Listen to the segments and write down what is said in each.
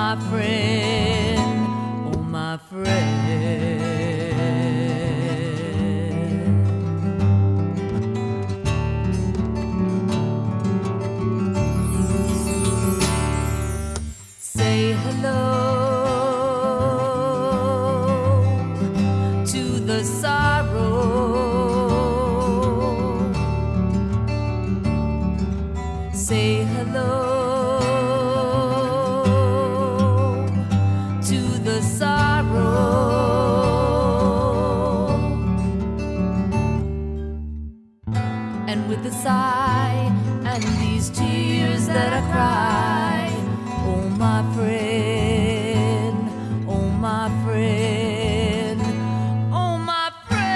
my friend, oh my friend. Say hello to the sorrow. Say hello to the sorrow. And with a sigh and these tears that I cry, oh my friend, oh my friend, oh my friend.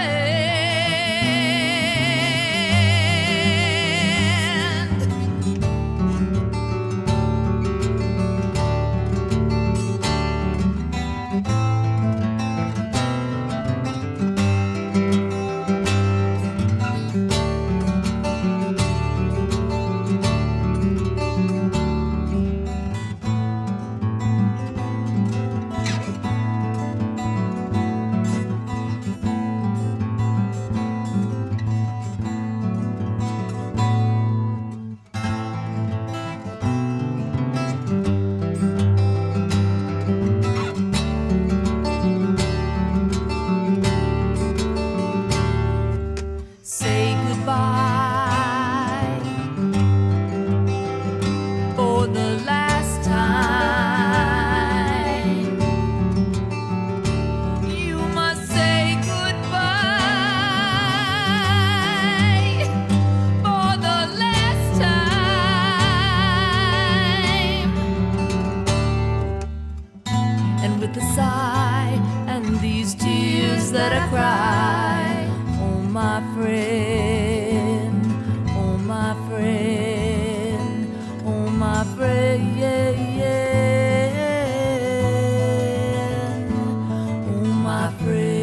Say goodbye for the last time. You must say goodbye for the last time. And with a sigh and these tears that I cry, oh my friend, oh my friend, oh my friend, oh my friend.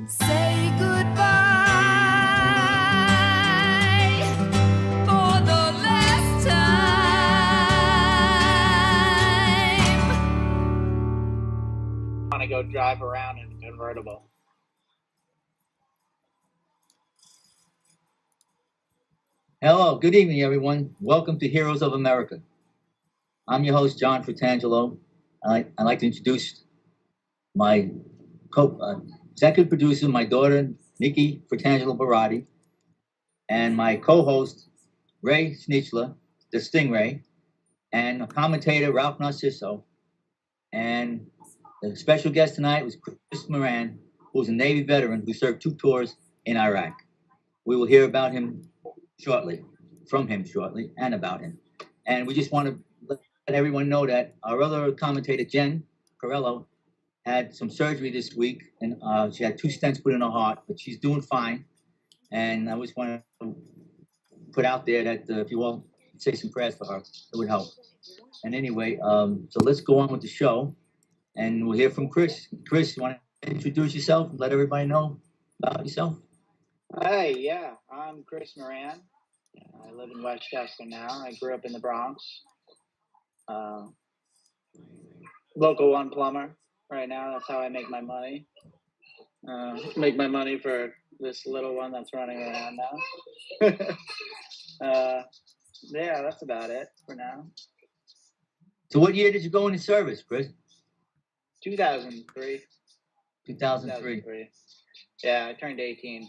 Say goodbye for the last time. I want to go drive around in a convertible. Hello, good evening, everyone. Welcome to Heroes of America. I'm your host, John Fratangelo. I'd like to introduce my executive producer, my daughter, Nikki Fratangelo-Berardi, and my co-host, Ray-Stingray, the Stingray, and a commentator, Ralph Narciso. And the special guest tonight was Chris Moran, who's a Navy veteran who served 2 tours in Iraq. We will hear about him shortly, from him shortly, and about him. And we just want to let everyone know that our other commentator, Jenn Pro, had some surgery this week, and she had 2 stents put in her heart, but she's doing fine. And I just want to put out there that if you all say some prayers for her, it would help. And anyway, so let's go on with the show, and we'll hear from Chris. Chris, you want to introduce yourself and let everybody know about yourself? Hey, yeah, I'm Chris Moran. I live in Westchester now. I grew up in the Bronx. Local 1 plumber right now. That's how I make my money. Make my money for this little one that's running around now. Yeah, that's about it for now. So what year did you go into service, Chris? 2003. 2003. Yeah, I turned 18.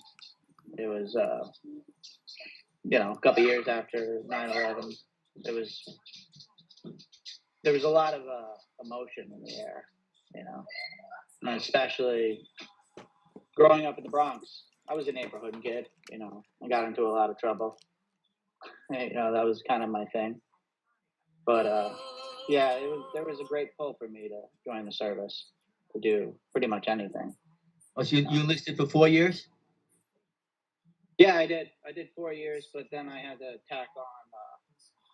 It was, a couple years after 9/11. There was a lot of emotion in the air, and especially growing up in the Bronx. I was a neighborhood kid, I got into a lot of trouble. That was kind of my thing. But yeah, there was a great pull for me to join the service. to do pretty much anything. Oh, so you enlisted for 4 years? Yeah, I did. I did 4 years, but then I had to tack on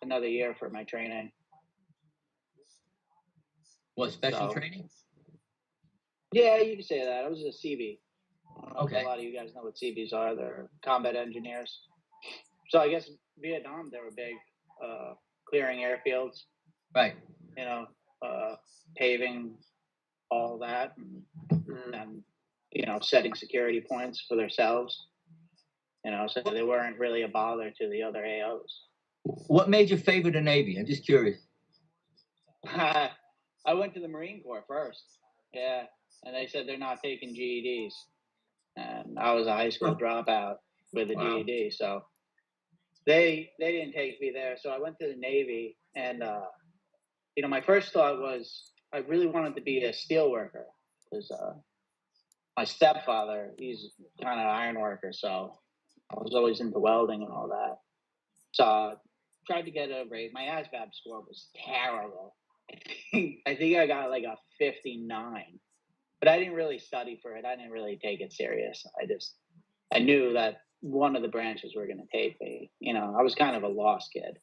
another year for my training. What, special So- training? Yeah, you can say that. I was a CB. I don't know Okay. if a lot of you guys know what CBs are. They're combat engineers. So I guess Vietnam, they were big, clearing airfields, Right. you know, paving, all that, and you know, setting security points for themselves. You know, so they weren't really a bother to the other AOs. What made you favor the Navy? I'm just curious. I went to the Marine Corps first. Yeah, and they said they're not taking GEDs, and I was a high school dropout with a Wow. GED, so they didn't take me there. So I went to the Navy, and you know, my first thought was I really wanted to be a steel worker because my stepfather, he's kind of an iron worker, so I was always into welding and all that. So I tried to get a rate. My ASVAB score was terrible. I think I got like a 59, but I didn't really study for it. I didn't really take it serious. I knew that one of the branches were going to take me. You know, I was kind of a lost kid.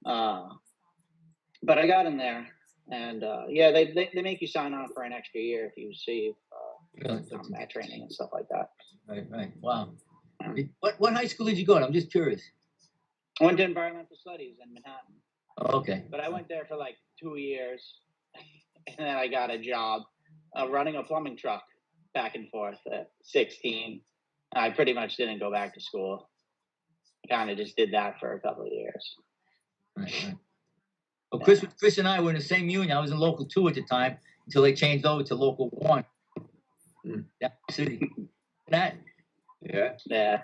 But I got in there, and yeah, they make you sign on for an extra year if you receive combat training and stuff like that. Right. Wow. What high school did you go to? I'm just curious. I went to environmental studies in Manhattan, Oh, okay. but I went there for like 2 years, and then I got a job running a plumbing truck back and forth at 16. I pretty much didn't go back to school. Kind of just did that for a couple of years. Right. Well, Chris and I were in the same union. I was in Local 2 at the time until they changed over to Local 1. That city. That. Yeah. Yeah.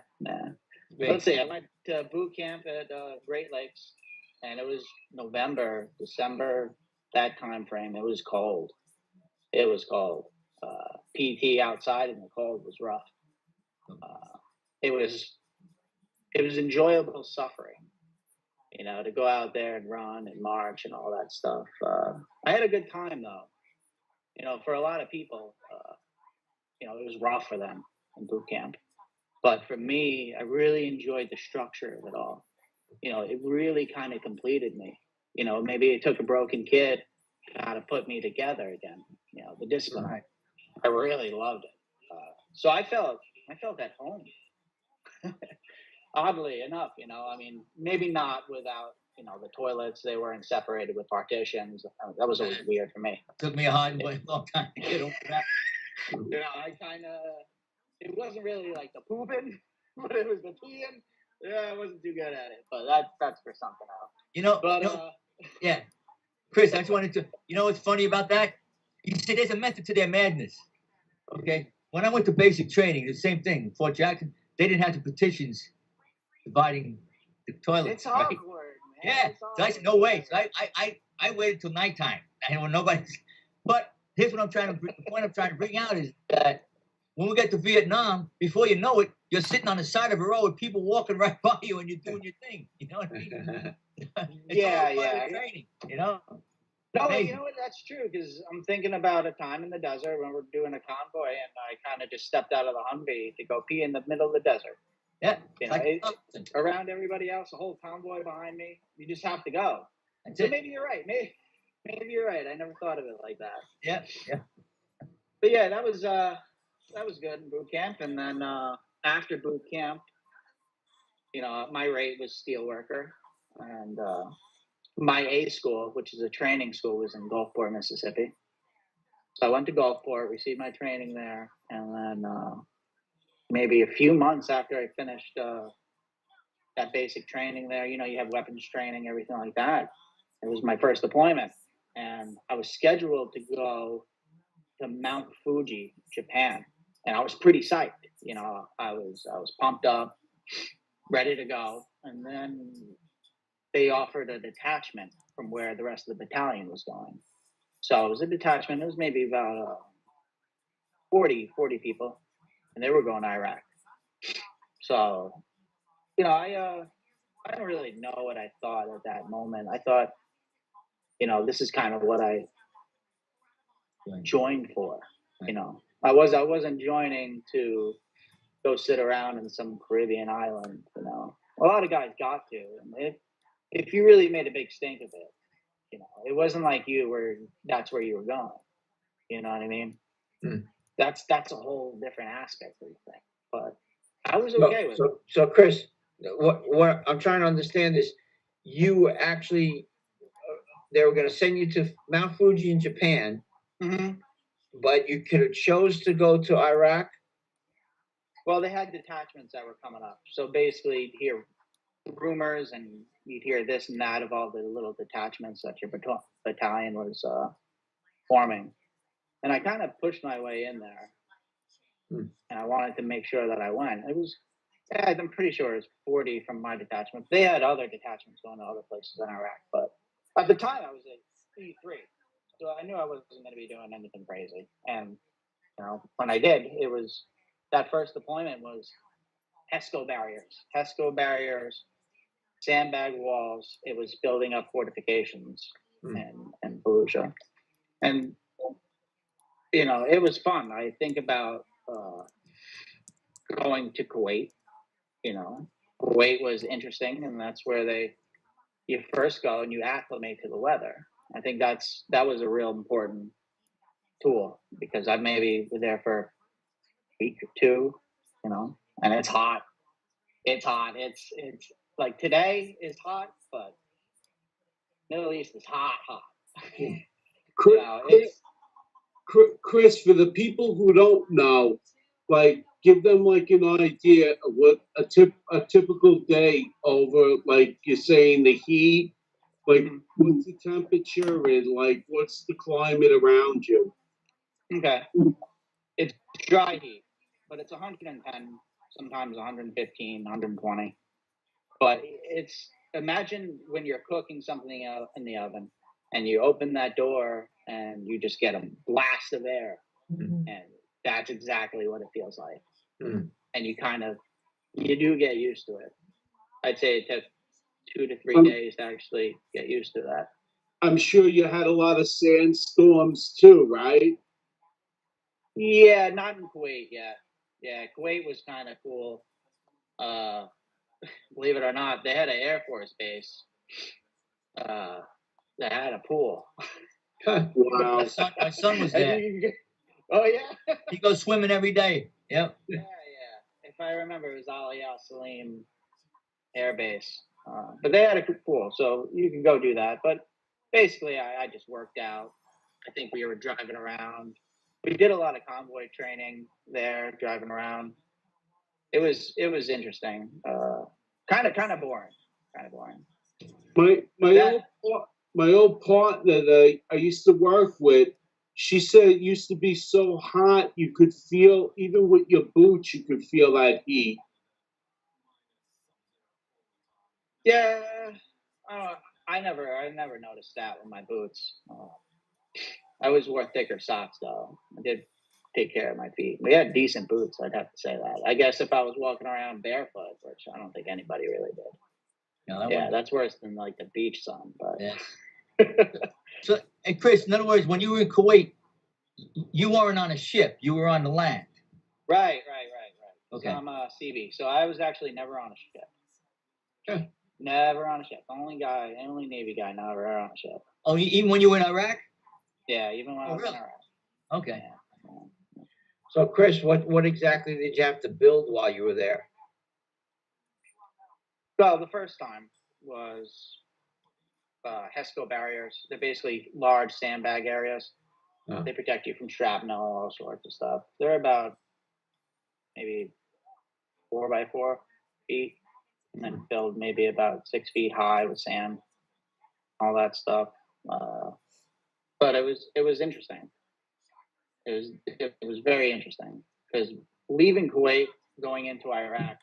Great. Let's see. I went to boot camp at Great Lakes, and it was November, December, that time frame. It was cold. It was cold. PT outside in the cold was rough. It was enjoyable suffering, you know, to go out there and run and march and all that stuff. I had a good time though. You know, for a lot of people, you know, it was rough for them in boot camp. But for me, I really enjoyed the structure of it all. You know, it really kind of completed me. You know, maybe it took a broken kid to put me together again. You know, the discipline. Right. I really loved it. So I felt at home. Oddly enough, you know, I mean, maybe not without, you know, the toilets, they weren't separated with partitions. That was always weird for me. Took me a long time to get over that. You know, it wasn't really like the pooping, but it was the peeing. Yeah, I wasn't too good at it, but that's for something else. You know, But yeah. Chris, I just wanted to, you know what's funny about that? You see, there's a method to their madness. Okay? When I went to basic training, the same thing. Fort Jackson, they didn't have the petitions dividing the toilets. it's right? awkward, man. Yeah. It's So I said, no way. So I waited till nighttime. And when nobody's, but here's what the point I'm trying to bring out is that when we get to Vietnam, before you know it, you're sitting on the side of a road with people walking right by you and you're doing your thing. You know what I mean? Yeah. Training, you know? No, Amazing. you know what? That's true because I'm thinking about a time in the desert when we're doing a convoy, and I kind of just stepped out of the Humvee to go pee in the middle of the desert. Yeah. You know, around everybody else, a whole convoy behind me. You just have to go. That's So it. maybe you're right. Maybe you're right. I never thought of it like that. Yeah. But yeah, that was good in boot camp, and then after boot camp, you know, my rate was steel worker, and my A school, which is a training school, was in Gulfport, Mississippi. So I went to Gulfport, received my training there, and then maybe a few months after I finished that basic training there, you know, you have weapons training, everything like that. It was my first deployment, and I was scheduled to go to Mount Fuji, Japan, and I was pretty psyched. You know, I was pumped up, ready to go, and then they offered a detachment from where the rest of the battalion was going. So it was a detachment. It was maybe about 40 people, and they were going to Iraq. So, you know, I don't really know what I thought at that moment. I thought, you know, this is kind of what I joined for. You know, I wasn't joining to go sit around in some Caribbean island. You know, a lot of guys got to, and if you really made a big stink of it, you know, it wasn't like you were. That's where you were going. You know what I mean? That's a whole different aspect of the thing. But I was okay with it. So Chris, what I'm trying to understand is, you actually they were going to send you to Mount Fuji in Japan, but you could have chose to go to Iraq. Well, they had detachments that were coming up. So basically, you'd hear rumors and you'd hear this and that of all the little detachments that your battalion was forming. And I kind of pushed my way in there. And I wanted to make sure that I went. It was, I'm pretty sure it was 40 from my detachment. They had other detachments going to other places in Iraq. But at the time, I was at E3. So I knew I wasn't going to be doing anything crazy. And, you know, when I did, it was, that first deployment was HESCO barriers, sandbag walls. It was building up fortifications and Fallujah. And, you know, it was fun. I think about going to Kuwait. You know, Kuwait was interesting, and that's where you first go and you acclimate to the weather. I think that was a real important tool, because I maybe was there for a week or two, you know, and it's hot. It's hot. It's like today is hot, but Middle East is hot. Chris, You know, Chris, for the people who don't know, like, give them like an idea of what a typical day over, like you're saying, the heat, like what's the temperature and like what's the climate around you? Okay. It's dry heat, but it's 110, sometimes 115, 120. But it's, imagine when you're cooking something out in the oven and you open that door and you just get a blast of air. And that's exactly what it feels like. And you do get used to it. I'd say it took 2 to 3 days to actually get used to that. I'm sure you had a lot of sandstorms too, right? Yeah, not in Kuwait yet. Yeah, Kuwait was kind of cool. Believe it or not, they had an Air Force base that had a pool. Wow. My son was there. Oh, yeah? He goes swimming every day. Yep. Yeah. If I remember, it was Ali Al Salim Air Base. But they had a pool, so you can go do that. But basically, I just worked out. I think we were driving around. We did a lot of convoy training there, driving around. It was interesting. Kind of boring. My old partner that I used to work with, she said it used to be so hot you could feel, even with your boots, you could feel that heat. Yeah, I never noticed that with my boots. I always wore thicker socks though. I did take care of my feet. We had decent boots, I'd have to say that. I guess if I was walking around barefoot, which I don't think anybody really did. No, that's worse than like the beach sun. But yeah. So, and Chris, in other words, when you were in Kuwait, you weren't on a ship; you were on the land. Right. Okay. So I'm a CB, so I was actually never on a ship. Sure. Never on a ship. Only Navy guy never on a ship. Oh, even when you were in Iraq? Yeah, even when I was really? in Iraq. Okay. Yeah. So Chris, what exactly did you have to build while you were there? Well, the first time was HESCO barriers. They're basically large sandbag areas. Oh. They protect you from shrapnel, all sorts of stuff. They're about maybe 4 by 4 feet, and then filled maybe about 6 feet high with sand, all that stuff. But it was interesting. It was very interesting, because leaving Kuwait, going into Iraq,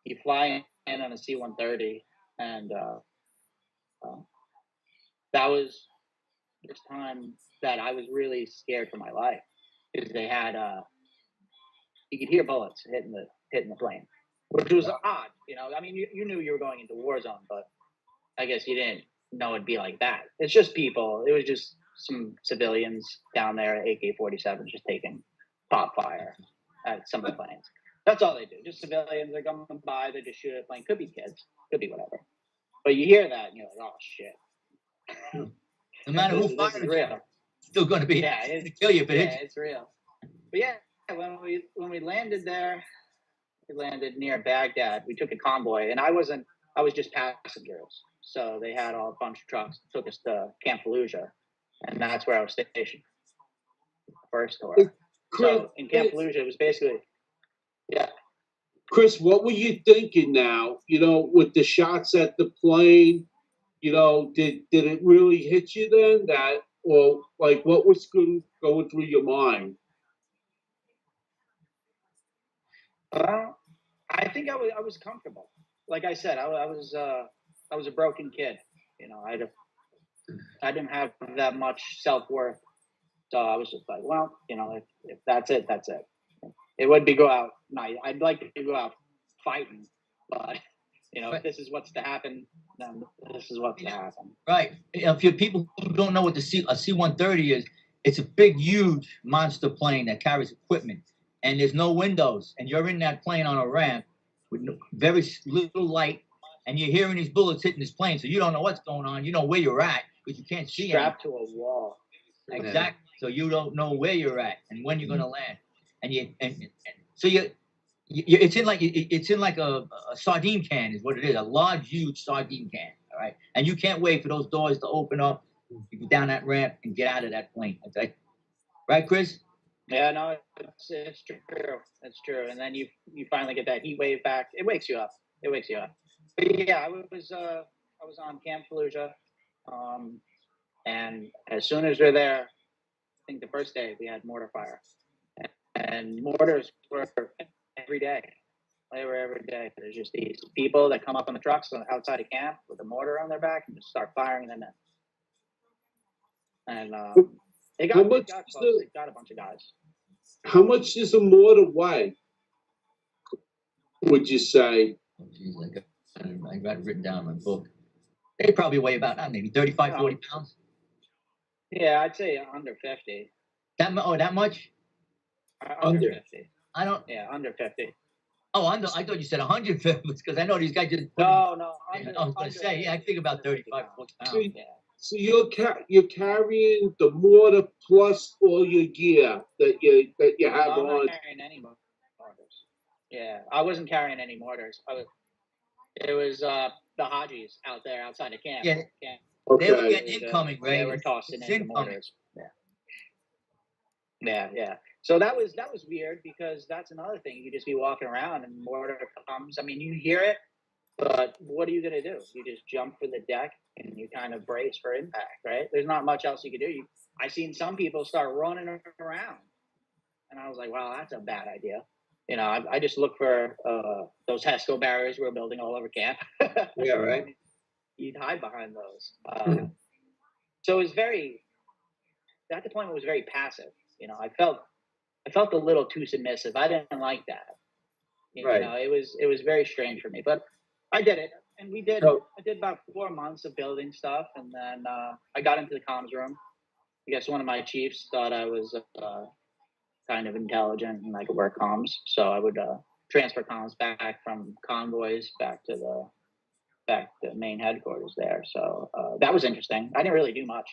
you fly in on a C-130, and that was this time that I was really scared for my life, because they had you could hear bullets hitting the plane, which was odd. You know, I mean, you knew you were going into war zone, but I guess you didn't know it'd be like that. It's just people. It was just some civilians down there at AK-47 just taking pop fire at some of the planes. That's all they do. Just civilians. They're going by. They just shoot at a plane. Could be kids. Could be whatever. But you hear that and you're like, oh shit. No matter who This fires is it, real. it's still going to be Yeah, to kill you if it hits. it's real. But yeah, when we landed there, we landed near Baghdad. We took a convoy, and I was just passengers. So they had a bunch of trucks that took us to Camp Fallujah, and that's where I was stationed. First tour. So in Camp Fallujah, it was basically, yeah. Chris, what were you thinking now? You know, with the shots at the plane, you know, did it really hit you then? That, or like, what was going through your mind? I think I was comfortable. Like I said, I was a broken kid. You know, I didn't have that much self-worth. So I was just like, well, you know, if that's it, that's it. It would be go out. No, I'd like to go out fighting, but you know, if this is what's to happen, then this is what's to happen. Right. If you people who don't know what a C-130 is, it's a big, huge monster plane that carries equipment, and there's no windows, and you're in that plane on a ramp with very little light, and you're hearing these bullets hitting this plane, so you don't know what's going on. You know where you're at because you can't see. Strapped to a wall. Exactly. So you don't know where you're at and when you're going to land, and so it's in like a sardine can is what it is, a large, huge sardine can. All right, and you can't wait for those doors to open up, you go down that ramp and get out of that plane. Okay, right, Chris? Yeah, no, it's true. It's true. And then you finally get that heat wave back. It wakes you up. But yeah, I was on Camp Fallujah, and as soon as we're there, I think the first day we had mortar fire, and mortars were every day. They were every day. There's just these people that come up on the trucks outside of camp with a mortar on their back and just start firing them in. And it got close. It got a bunch of guys. How much does a mortar weigh, would you say? Oh, geez, I got it written down in my book. They probably weigh about maybe 35, 40 pounds. Yeah, I'd say under 50. That much? Under 50. I don't. Yeah, under 50. Oh, I thought you said 150 because I know these guys just. No. I was going to say, yeah, I think about 35, 40 pounds. See, so you're carrying the mortar plus all your gear that you have I'm on. not carrying any mortars. Yeah, I wasn't carrying any mortars. It was the Hajis out there outside of camp. Yeah. Okay. They were getting incoming, right? They were tossing in the mortars. Yeah. So that was weird because that's another thing. You just be walking around and mortar comes. I mean, you hear it, but what are you gonna do? You just jump for the deck and you kind of brace for impact, right? There's not much else you can do. I seen some people start running around, and I was like, wow, that's a bad idea. You know, I just look for those HESCO barriers we're building all over camp. Yeah, right. You'd hide behind those. So it was that deployment was very passive. You know, I felt a little too submissive. I didn't like that. You know, it was very strange for me, but I did it, and we did. I did about 4 months of building stuff, and then I got into the comms room. I guess one of my chiefs thought I was kind of intelligent and I could work comms, so I would transfer comms back from convoys back to the main headquarters there. So that was interesting. I didn't really do much.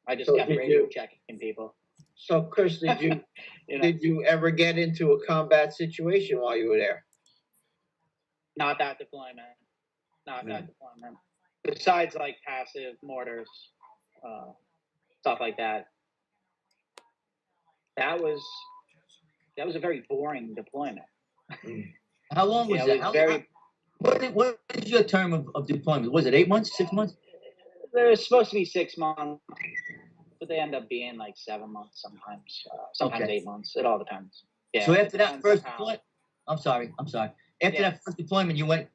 I just kept radio checking people. So, Chris, did you did you ever get into a combat situation while you were there? Not that deployment. Besides like passive mortars, stuff like that. That was a very boring deployment. How long was that? What is your term of deployment? Was it 8 months, 6 months? They're supposed to be 6 months, but they end up being like 7 months sometimes 8 months. It all depends. Yeah. So after that first deployment, I'm sorry. After that first deployment, you went.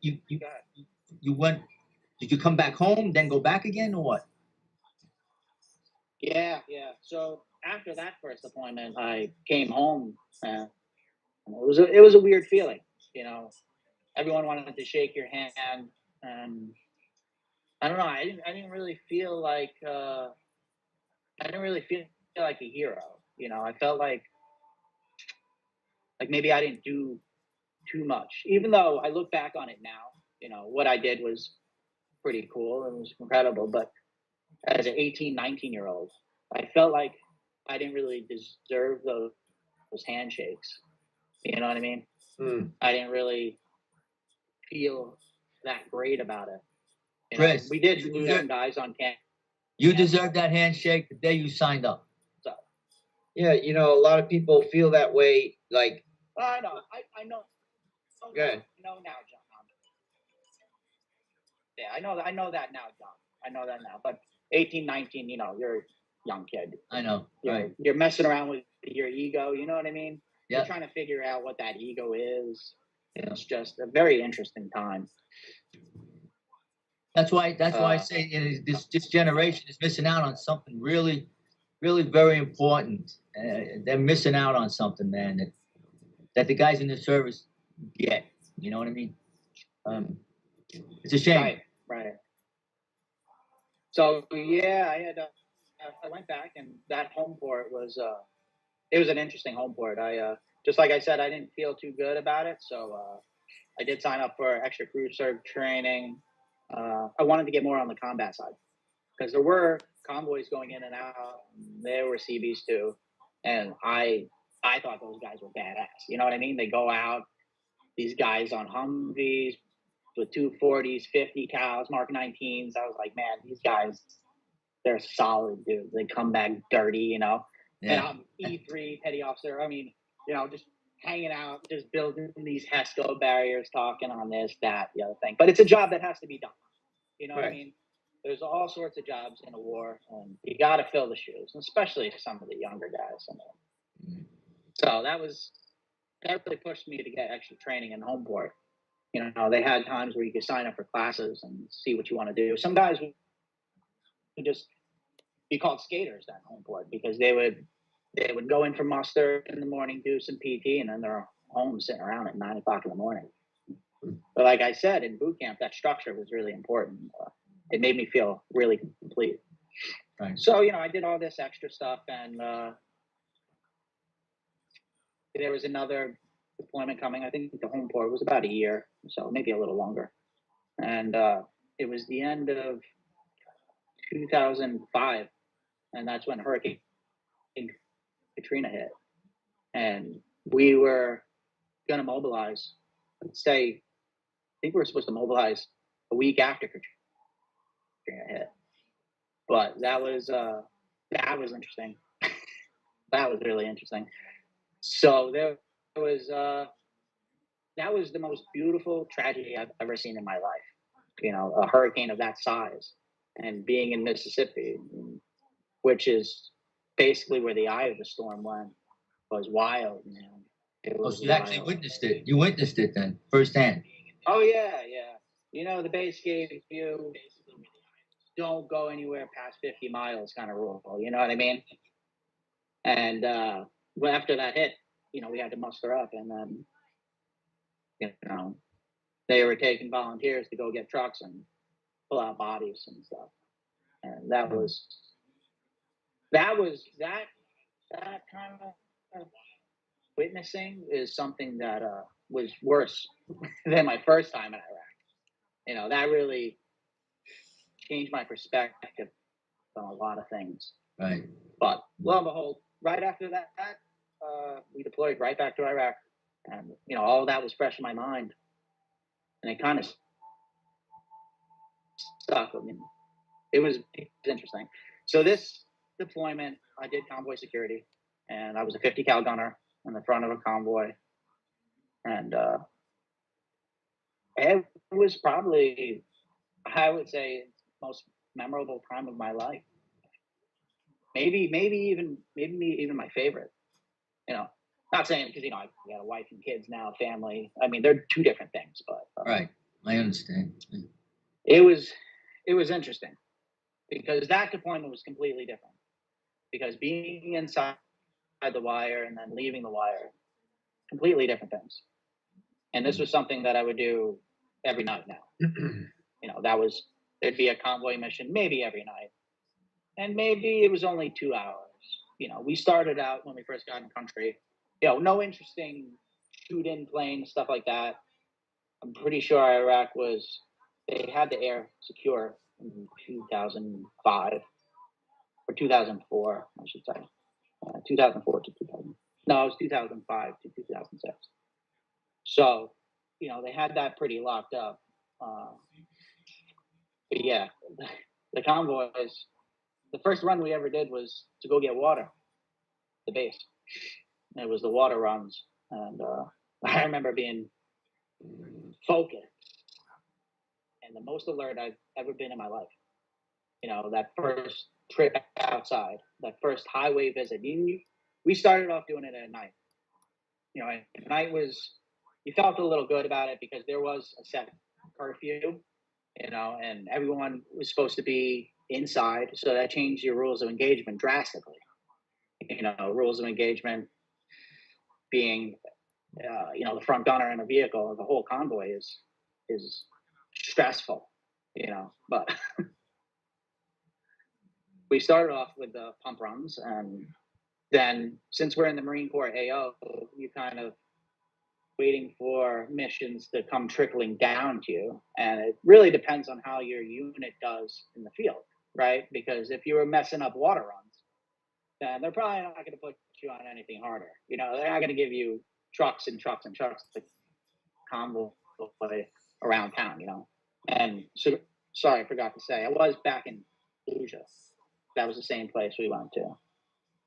Did you come back home, then go back again, or what? Yeah. So after that first deployment, I came home, and it was a weird feeling. You know, everyone wanted to shake your hand, and I don't know. I didn't really feel like I didn't really feel like a hero. You know, I felt like maybe I didn't do too much, even though I look back on it now. You know, what I did was pretty cool and was incredible. But as an 18, 19-year-old, I felt like I didn't really deserve those handshakes. You know what I mean? I didn't really feel that great about it. You know, Chris, we did lose some guys on camp. You deserved that handshake the day you signed up. So, Yeah, you know, a lot of people feel that way. Like, I know. I know. Okay. I know now, John. Yeah, I know that now, John. I know that now. But 18, 19, you know, you're a young kid. I know. Right. You're messing around with your ego. You know what I mean? Yeah. You're trying to figure out what that ego is. You know, it's just a very interesting time. That's why I say, you know, this generation is missing out on something really, really very important. They're missing out on something, man, that the guys in the service get. You know what I mean? It's a shame. Right. So yeah, I went back, and that home port was it was an interesting home port. I just like I said, I didn't feel too good about it, so I did sign up for extra crew serve training. I wanted to get more on the combat side because there were convoys going in and out. There were CBs too, and I thought those guys were badass. You know what I mean? They go out, these guys on Humvees with 240s, 50 cals, Mark 19s. I was like, man, these guys, they're solid dudes. They come back dirty, you know. Yeah. And I'm E3 petty officer. I mean, you know, just hanging out, just building these HESCO barriers, talking on this, that, the other thing. But it's a job that has to be done. You know what I mean? There's all sorts of jobs in a war, and you got to fill the shoes, especially some of the younger guys. So that really pushed me to get extra training in home port. You know, they had times where you could sign up for classes and see what you want to do. Some guys would just be called skaters at home port because they would go in for muster in the morning, do some PT, and then they're home sitting around at 9 o'clock in the morning. But like I said, in boot camp, that structure was really important. It made me feel really complete. Right. So, you know, I did all this extra stuff, and there was another deployment coming. I think the home port was about a year, so maybe a little longer. And it was the end of 2005, and that's when Hurricane Katrina hit. And we were going to mobilize, I think we were supposed to mobilize a week after Katrina hit. But that was interesting. That was really interesting. So there was that was the most beautiful tragedy I've ever seen in my life. You know, a hurricane of that size, and being in Mississippi, which is basically where the eye of the storm went, was wild, man. So you actually witnessed it. You witnessed it then, firsthand. Oh yeah. You know, the base gave you don't go anywhere past 50 miles kind of rule. You know what I mean? And well, after that hit, you know, we had to muster up, and then you know, they were taking volunteers to go get trucks and pull out bodies and stuff. And that kind of witnessing is something that was worse than my first time in Iraq. You know, that really changed my perspective on a lot of things. Right. But lo and behold, right after that, we deployed right back to Iraq, and you know, all of that was fresh in my mind, and it kind of stuck with me. It was interesting. So this deployment, I did convoy security, and I was a 50 cal gunner in the front of a convoy, and it was probably, I would say, most memorable time of my life. Maybe even my favorite. You know, not saying because, you know, I got a wife and kids now, family. I mean, they're two different things, but right. I understand. It was interesting because that deployment was completely different. Because being inside the wire and then leaving the wire, completely different things. And this was something that I would do every night now. You know, there'd be a convoy mission maybe every night. and maybe it was only 2 hours. You know, we started out when we first got in the country, you know, no interesting shoot-in planes, stuff like that. I'm pretty sure Iraq they had the air secure in 2005 or 2004, I should say. 2004 to 2000. No, it was 2005 to 2006. So, you know, they had that pretty locked up. But yeah, the convoys, the first run we ever did was to go get water, the base. It was the water runs. And I remember being focused and the most alert I've ever been in my life. You know, that first trip outside, that first highway visit. We started off doing it at night. You know, at night you felt a little good about it because there was a set curfew, you know, and everyone was supposed to be inside. So that changed your rules of engagement drastically. You know, rules of engagement being, you know, the front gunner in a vehicle of the whole convoy is stressful, you know, but we started off with the pump runs, and then since we're in the Marine Corps AO, you kind of waiting for missions to come trickling down to you. And it really depends on how your unit does in the field, right? Because if you were messing up water runs, then they're probably not going to put you on anything harder. You know, they're not going to give you trucks and trucks and trucks to convoy around town, you know. And so, sorry, I forgot to say, I was back in Fallujah. That was the same place we went to.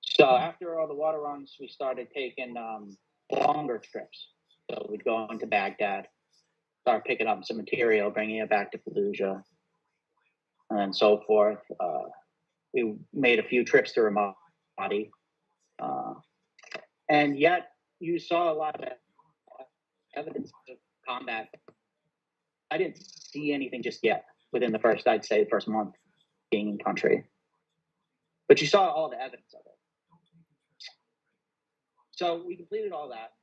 So after all the water runs, we started taking longer trips. So we'd go into Baghdad, start picking up some material, bringing it back to Fallujah, and so forth. We made a few trips to Ramadi. And yet you saw a lot of evidence of combat. I didn't see anything just yet within the first month being in country. But you saw all the evidence of it. So we completed all that,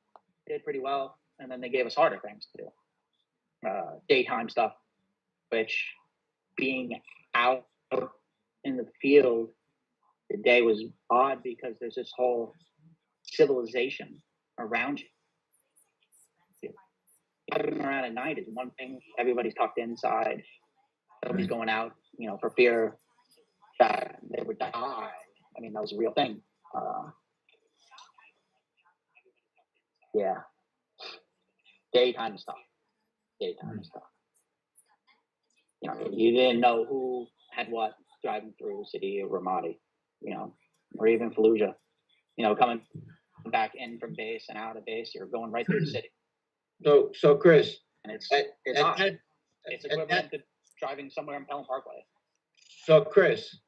did pretty well, and then they gave us harder things to do. Daytime stuff, which being out in the field, the day was odd because there's this whole civilization around you. Driving around at night is one thing. Everybody's tucked inside. Nobody's going out, you know, for fear that they would die. I mean, that was a real thing. Yeah. Daytime stuff. You know, you didn't know who had what driving through the city of Ramadi, you know, or even Fallujah. You know, coming back in from base and out of base, you're going right through the city. So Chris, and it's hot. It's equivalent to driving somewhere on Pelham Parkway. So Chris,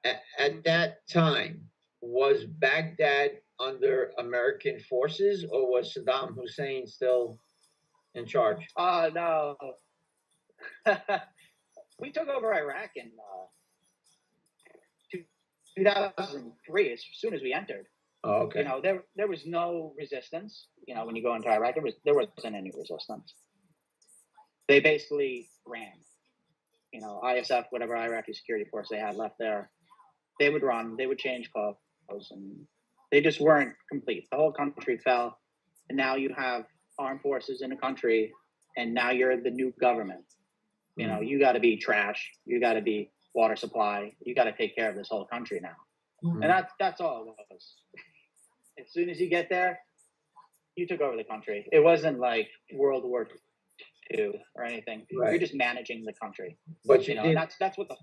at that time, was Baghdad under American forces, or was Saddam Hussein still in charge? No. We took over Iraq in 2003, as soon as we entered. Oh, okay. You know, there was no resistance. You know, when you go into Iraq, there wasn't any resistance. They basically ran. You know, ISF, whatever Iraqi security force they had left there, they would run, they would change clothes, and they just weren't complete. The whole country fell, and now you have armed forces in a country, and now you're the new government. You know, you got to be trash, you got to be water supply, you got to take care of this whole country now. And that's all it was. As soon as you get there, you took over the country. It wasn't like World War II or anything. Right. You're just managing the country. But you did, that's what the.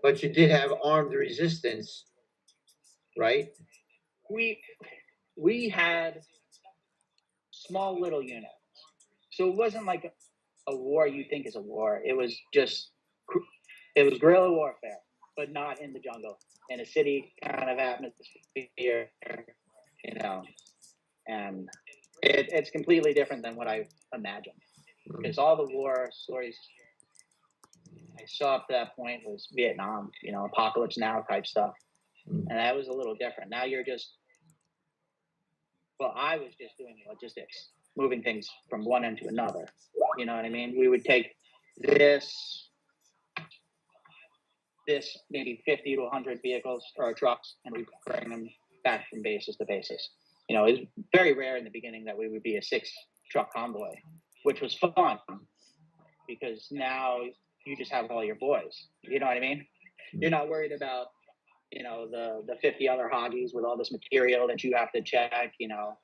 But you did have armed resistance, right? We had small little units, so it wasn't like a war you think is a war. It was guerrilla warfare, but not in the jungle, in a city kind of atmosphere, you know. And it's completely different than what I imagined, because all the war stories I saw up to that point was Vietnam, you know, Apocalypse Now type stuff. And that was a little different. Now you're I was just doing logistics, moving things from one end to another. You know what I mean? We would take this this maybe 50 to 100 vehicles or trucks, and we bring them back from bases to bases. You know, it was very rare in the beginning that we would be a 6-truck convoy, which was fun because now you just have all your boys. You know what I mean? You're not worried about, you know, the 50 other hoggies with all this material that you have to check, you know,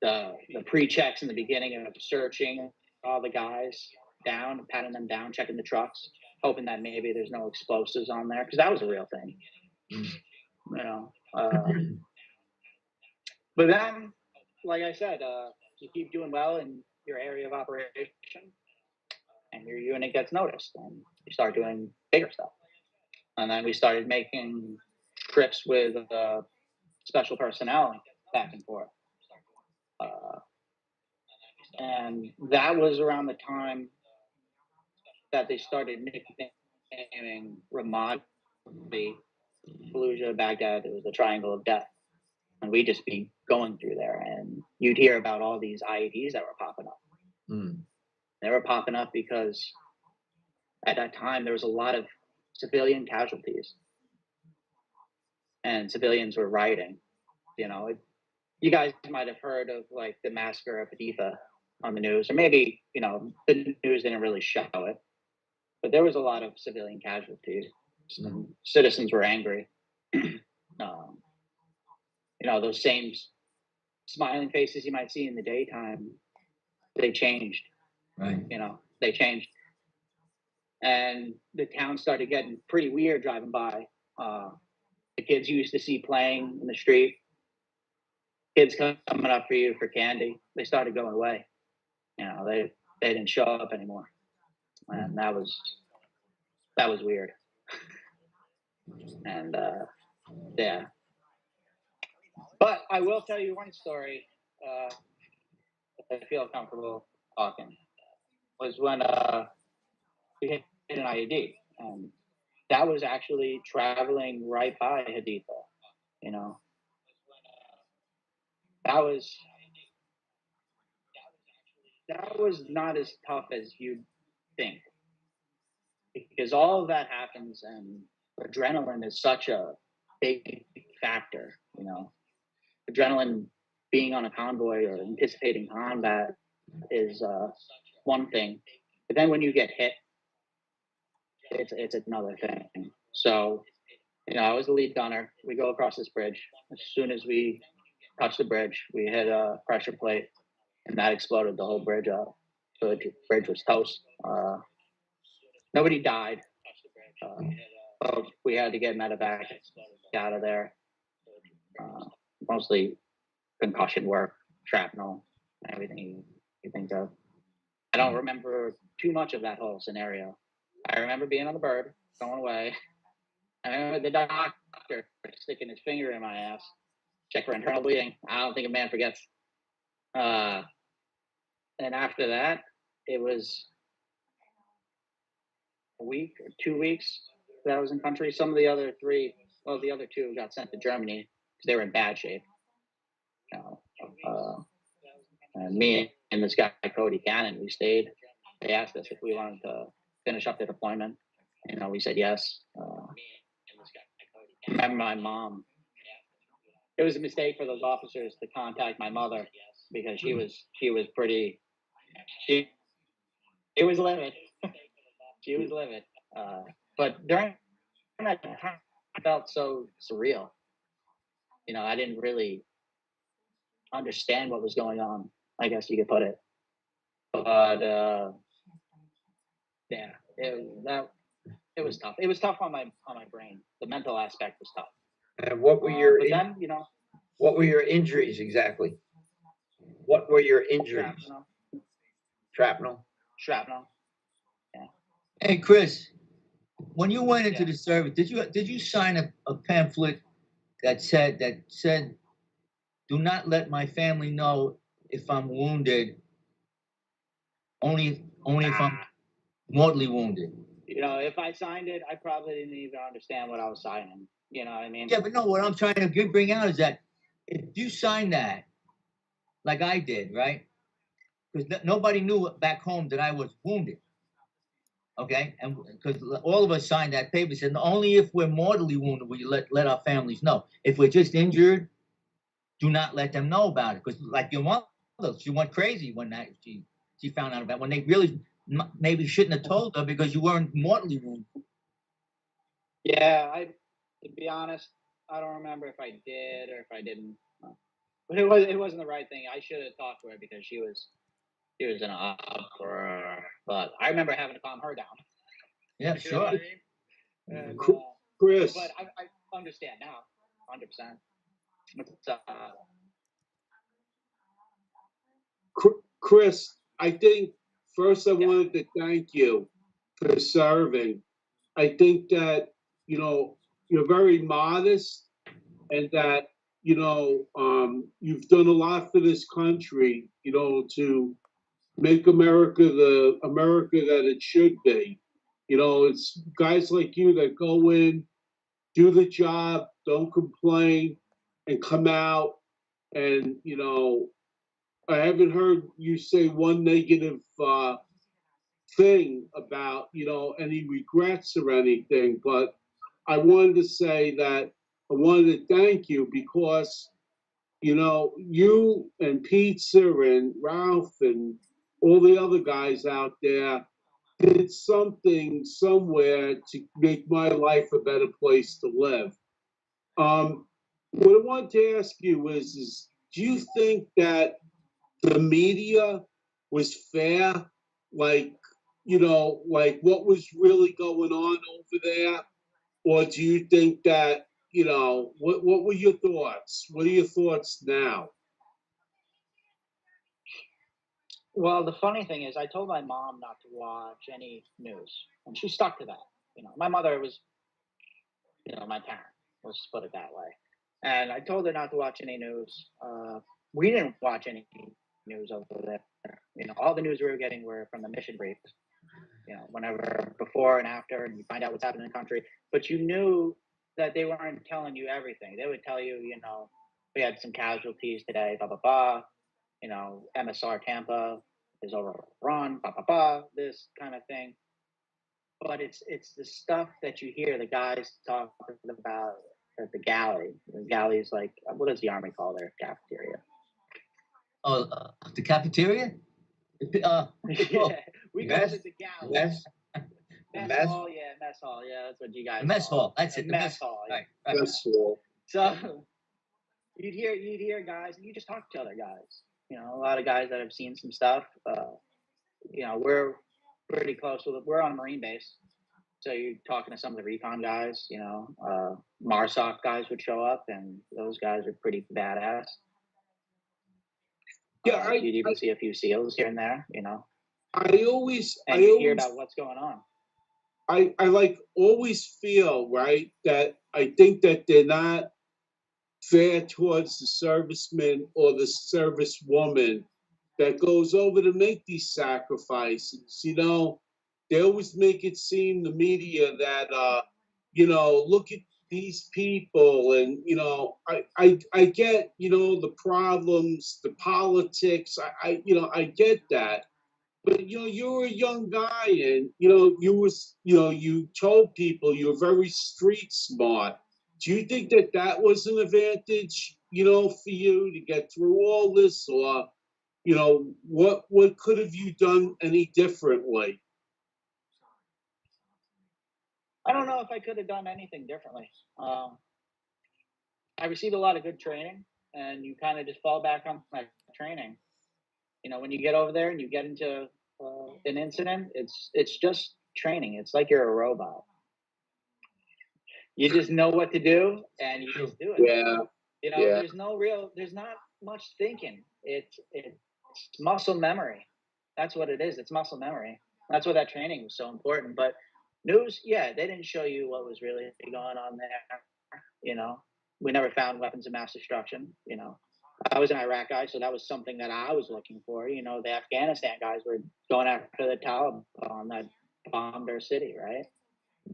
the pre-checks in the beginning of searching all the guys down, patting them down, checking the trucks, hoping that maybe there's no explosives on there, because that was a real thing. You know, but then, like I said, you keep doing well in your area of operation, and your unit gets noticed, and you start doing bigger stuff. And then we started making trips with special personnel back and forth. And that was around the time that they started nicknaming Ramadi, Fallujah, Baghdad. It was the Triangle of Death. And we'd just be going through there, and you'd hear about all these IEDs that were popping up. They were popping up because at that time there was a lot of civilian casualties, and civilians were rioting. You know, you guys might have heard of like the massacre of Haditha on the news, or maybe, you know, the news didn't really show it, but there was a lot of civilian casualties. Citizens were angry. You know, those same smiling faces you might see in the daytime, they changed. Right. You know, they changed. And the town started getting pretty weird driving by. The kids you used to see playing in the street, kids coming up for you for candy, they started going away. You know, they didn't show up anymore. And that was weird. And yeah. But I will tell you one story I feel comfortable talking, was when we hit an IED. And that was actually traveling right by Haditha, you know. That was not as tough as you'd think, because all of that happens, and adrenaline is such a big factor, you know. Adrenaline, being on a convoy or anticipating combat, is one thing, but then when you get hit, it's another thing. So, you know, I was the lead gunner. We go across this bridge. As soon as we touch the bridge, we hit a pressure plate, and that exploded the whole bridge up. So the bridge was toast. Nobody died. But we had to get medevac out of there. Mostly concussion work, shrapnel, everything you think of. I don't remember too much of that whole scenario. I remember being on the bird, going away. I remember the doctor sticking his finger in my ass, check for internal bleeding. I don't think a man forgets. And after that, it was a week or 2 weeks that I was in country. Some of the other the other two got sent to Germany because they were in bad shape. You know, and me and this guy, Cody Cannon, we stayed. They asked us if we wanted to finish up the deployment. You know, we said yes. I remember my mom. It was a mistake for those officers to contact my mother, because she was pretty. She was livid. She was livid. But during that time, it felt so surreal. You know, I didn't really understand what was going on, I guess you could put it. But yeah, it was tough. It was tough on my brain. The mental aspect was tough. And what were your you know, what were your injuries exactly? What were your injuries? Shrapnel. Yeah. Hey, Chris, when you went into the service, did you sign a pamphlet that said, "Do not let my family know if I'm wounded. Only if I'm mortally wounded"? You know, if I signed it, I probably didn't even understand what I was signing. You know what I mean? Yeah, but no, what I'm trying to bring out is that if you sign that, like I did, right? Because nobody knew back home that I was wounded. Okay, and because all of us signed that paper, said only if we're mortally wounded will you let our families know. If we're just injured, do not let them know about it. Because like your mother, she went crazy when she found out about it, when they really maybe shouldn't have told her because you weren't mortally wounded. Yeah, to be honest, I don't remember if I did or if I didn't. But it wasn't the right thing. I should have talked to her because she was in an uproar. But I remember having to calm her down. Yeah, You sure. know what I mean? And, Chris, but I understand now, 100%. Chris, I think first I wanted to thank you for serving. I think that, you know, you're very modest and that, you know, you've done a lot for this country, you know, to make America the America that it should be. You know, it's guys like you that go in, do the job, don't complain, and come out. And, you know, I haven't heard you say one negative thing about, you know, any regrets or anything, but I wanted to say that I wanted to thank you because, you know, you and Pizza and Ralph and all the other guys out there did something somewhere to make my life a better place to live. What I want to ask you is do you think that the media was fair? Like, you know, like what was really going on over there? Or do you think that, you know, what were your thoughts? What are your thoughts now? Well, the funny thing is, I told my mom not to watch any news, and she stuck to that. You know, my mother was, you know, my parent. Let's put it that way. And I told her not to watch any news. We didn't watch any news over there. You know, all the news we were getting were from the mission briefs. You know, whenever before and after, and you find out what's happening in the country. But you knew that they weren't telling you everything. They would tell you, you know, we had some casualties today, blah blah blah. You know, MSR Tampa is overrun, blah blah blah. This kind of thing. But it's the stuff that you hear the guys talking about at the galley. The galley is like, what does the army call their cafeteria? Oh, the cafeteria? Yeah, we call Mess, it the galley. mess, mess. Hall, yeah, mess hall, yeah, that's what you guys. The mess call hall. That's it. it. The mess hall. Yeah. Right. That's all. So you'd hear guys, and you just talk to other guys. You know, a lot of guys that have seen some stuff. You know, we're pretty close with it. We're on a Marine base, so you're talking to some of the recon guys. You know, MARSOC guys would show up, and those guys are pretty badass. Yeah, you'd even see a few SEALs here and there. You know, I always hear about what's going on. I like always feel right that I think that they're not fair towards the serviceman or the servicewoman that goes over to make these sacrifices. You know, they always make it seem the media that you know, look at these people and you know, I get, you know, the problems, the politics, I you know, I get that. But you know, you were a young guy, and you know, you told people you were very street smart. Do you think that that was an advantage, you know, for you to get through all this, or you know, what could have you done any differently? I don't know if I could have done anything differently. I received a lot of good training, and you kind of just fall back on that training. You know, when you get over there and you get into an incident, it's just training. It's like you're a robot. You just know what to do, and you just do it. Yeah. You know, Yeah. there's not much thinking. It's muscle memory. That's what it is. It's muscle memory. That's why that training was so important. But news, yeah, they didn't show you what was really going on there. You know, we never found weapons of mass destruction. You know, I was an Iraq guy, so that was something that I was looking for. You know, the Afghanistan guys were going after the Taliban that bombed our city, right?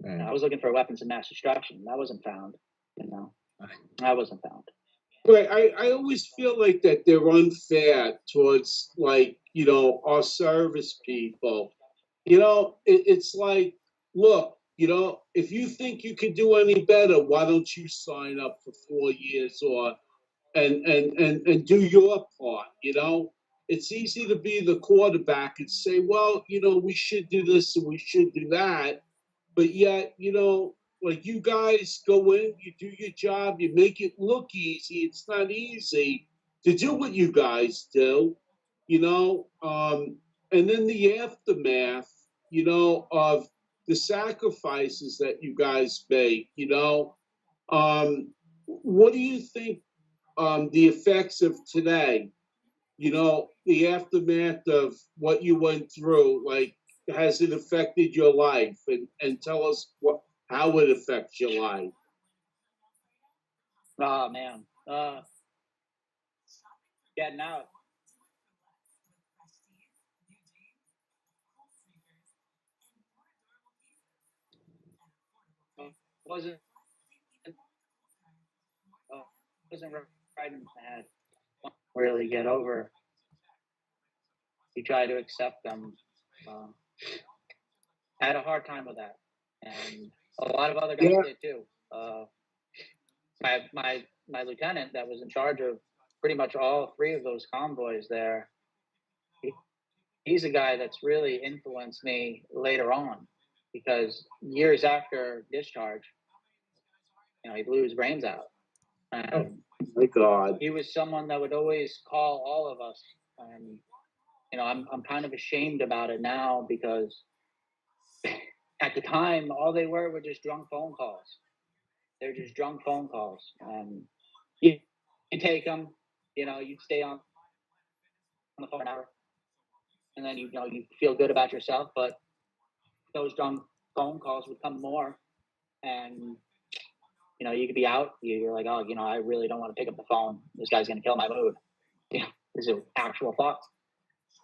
You know, I was looking for weapons of mass destruction. That wasn't found. You know, that wasn't found. But I always feel like that they're unfair towards like, you know, our service people. You know, it's like, look, you know, if you think you can do any better, why don't you sign up for 4 years or and do your part, you know? It's easy to be the quarterback and say, well, you know, we should do this and we should do that. But yet, you know, like you guys go in, you do your job, you make it look easy. It's not easy to do what you guys do, you know. And then the aftermath, you know, of the sacrifices that you guys make, you know. What do you think the effects of today, you know, the aftermath of what you went through, like, has it affected your life? And tell us how it affects your life. Oh man, getting out. Wasn't wasn't right in the head. Really get over. You try to accept them. Uh, I had a hard time with that, and a lot of other guys Yeah. did too. My lieutenant that was in charge of pretty much all three of those convoys there. He's a guy that's really influenced me later on, because years after discharge, you know, he blew his brains out. And My God. he was someone that would always call all of us, and you know, I'm kind of ashamed about it now, because at the time all they were just drunk phone calls. They're just drunk phone calls, and you take them, you know, you'd stay on the phone an hour, and then you know you feel good about yourself, but those drunk phone calls would come more, and you know you could be out, you're like, oh, you know, I really don't want to pick up the phone. This guy's gonna kill my mood. You know, these are actual thoughts,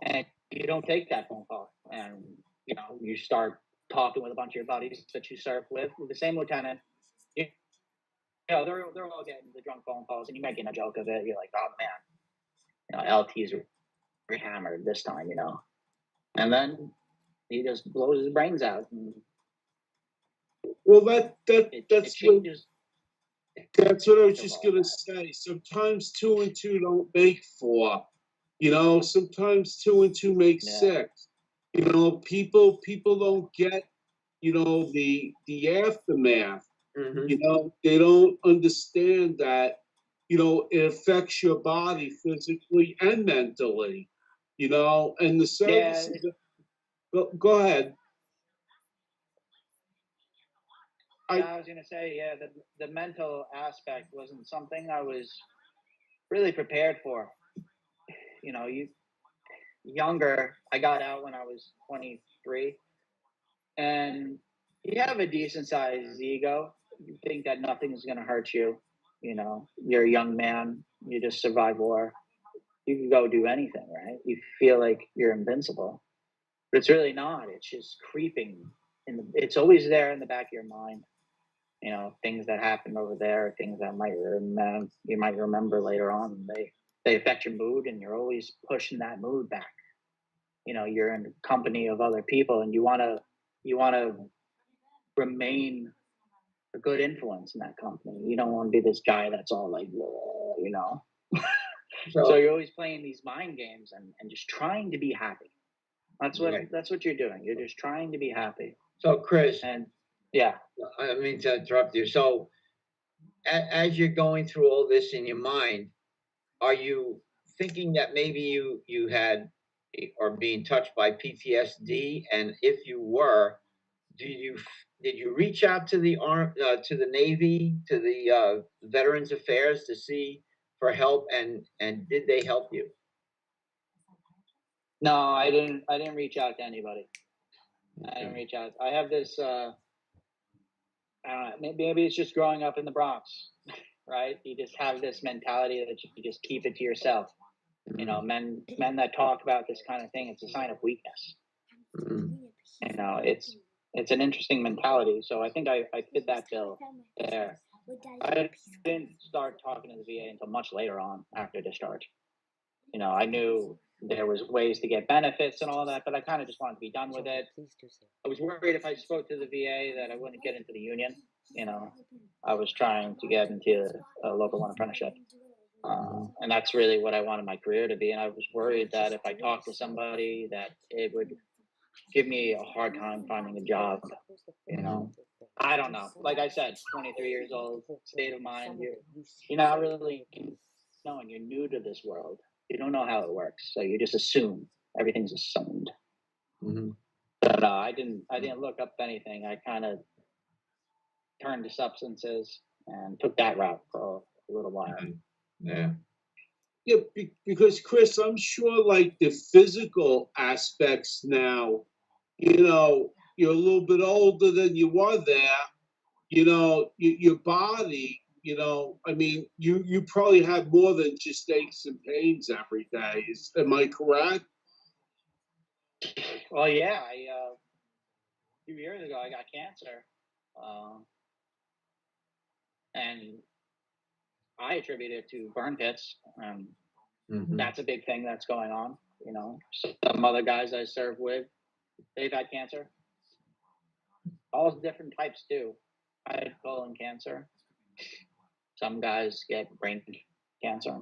and you don't take that phone call, and you know you start talking with a bunch of your buddies that you served with the same lieutenant. You know, they're all getting the drunk phone calls, and you're making a joke of it. You're like, oh man, you know, LT's hammered this time, you know, and then he just blows his brains out. And Well, it changes. that's what I was just gonna say. Sometimes 2 and 2 don't make 4. You know, sometimes 2 and 2 make 6. You know, people don't get, you know, the aftermath. Mhm. You know, they don't understand that, you know, it affects your body physically and mentally. You know, and the Yeah, services. Go ahead. I was gonna say, yeah, the mental aspect wasn't something I was really prepared for. You know, you younger, I got out when I was 23, and you have a decent sized ego. You think that nothing's gonna hurt you. You know, you're a young man. You just survived war. You can go do anything, right? You feel like you're invincible, but it's really not. It's just creeping it's always there in the back of your mind. You know, things that happened over there, things that you might remember later on. They affect your mood, and you're always pushing that mood back. You know, you're in company of other people, and you want to remain a good influence in that company. You don't want to be this guy that's all like, you know. So you're always playing these mind games, and just trying to be happy. That's what you're doing. You're just trying to be happy. So, Chris, And yeah, I don't mean to interrupt you. So, as you're going through all this in your mind, are you thinking that maybe you had or being touched by PTSD? And if you were, did you reach out to the to the Navy, to the Veterans Affairs to see for help, and did they help you? no, I didn't reach out to anybody. I didn't reach out. I have this. I don't know. Maybe it's just growing up in the Bronx, right? You just have this mentality that you just keep it to yourself. You know, men that talk about this kind of thing, it's a sign of weakness. You know, it's an interesting mentality. So I think I fit that bill there. I didn't start talking to the VA until much later on after discharge. you know, I knew there was ways to get benefits and all that, but I kind of just wanted to be done with it. I was worried if I spoke to the VA that I wouldn't get into the union. You know, I was trying to get into a local one apprenticeship. And that's really what I wanted my career to be. And I was worried that if I talked to somebody that it would give me a hard time finding a job. You know, I don't know. Like I said, 23 years old, state of mind. You're not really knowing. You're new to this world. You don't know how it works, so you just assume everything's assumed. Mm-hmm. But I didn't look up anything. I kind of turned to substances and took that route for a little while. Yeah. Yeah, because Chris, I'm sure like the physical aspects now, you know, you're a little bit older than you were there. You know, your body, you know, I mean, you probably have more than just aches and pains every day. Am I correct? Well, yeah, a few years ago I got cancer, and I attribute it to burn pits. That's a big thing that's going on. You know, some other guys I serve with, they've had cancer. All different types too. I had colon cancer. Some guys get brain cancer.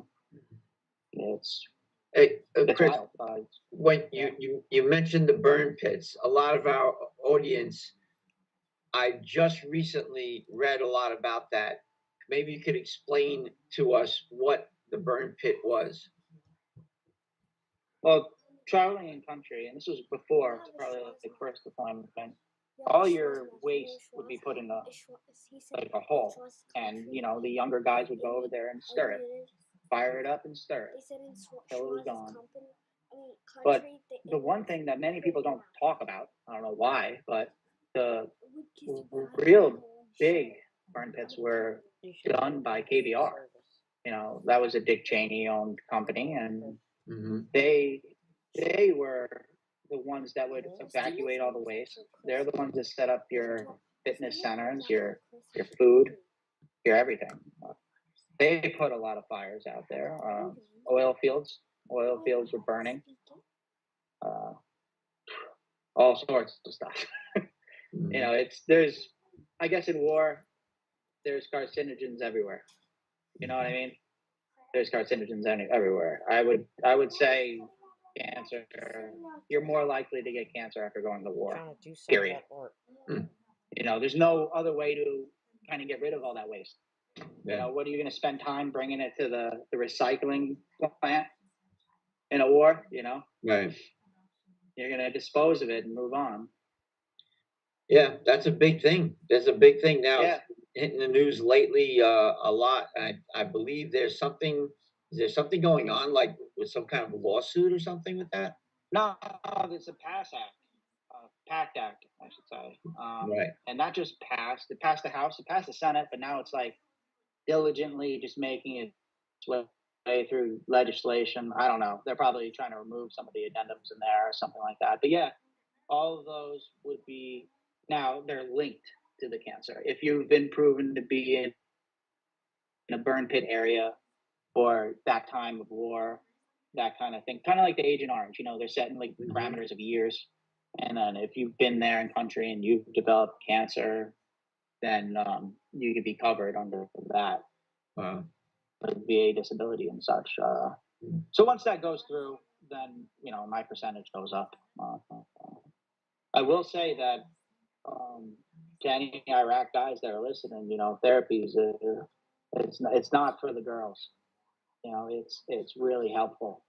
It's Chris, wild. when you mentioned the burn pits, a lot of our audience, I just recently read a lot about that. Maybe you could explain to us what the burn pit was. Well, traveling in country, and this was before probably like the first deployment thing. All your waste would be put in a hole, and you know the younger guys would go over there and stir it, fire it up and stir it till it was gone. But the one thing that many people don't talk about, I don't know why, but the real big burn pits were done by KBR. You know, that was a Dick Cheney owned company, and they were the ones that would evacuate all the waste. They're the ones that set up your fitness centers, your food, your everything. They put a lot of fires out there. Oil fields were burning. All sorts of stuff. You know, there's I guess in war there's carcinogens everywhere. You know what I mean? There's carcinogens everywhere. I would say cancer. You're more likely to get cancer after going to war. Period. You know, there's no other way to kind of get rid of all that waste. You know, what are you going to spend time bringing it to the recycling plant in a war? You know, Right. You're going to dispose of it and move on. Yeah, that's a big thing. There's a big thing now. Yeah. Hitting the news lately a lot. I believe there's something. Is there something going on, like with some kind of lawsuit or something with that? No, there's a PACT Act, I should say. Right. And not just passed. It passed the House. It passed the Senate, but now it's like diligently just making its way through legislation. I don't know. They're probably trying to remove some of the addendums in there or something like that. But yeah, all of those would be now they're linked to the cancer. If you've been proven to be in a burn pit area or that time of war, that kind of thing, kind of like the Agent Orange, you know, they're setting like parameters of years. And then if you've been there in country and you've developed cancer, then you could be covered under that. Wow. The VA disability and such. So once that goes through, then, you know, my percentage goes up. I will say that to any Iraq guys that are listening, you know, therapies, it's not for the girls. You know, it's really helpful.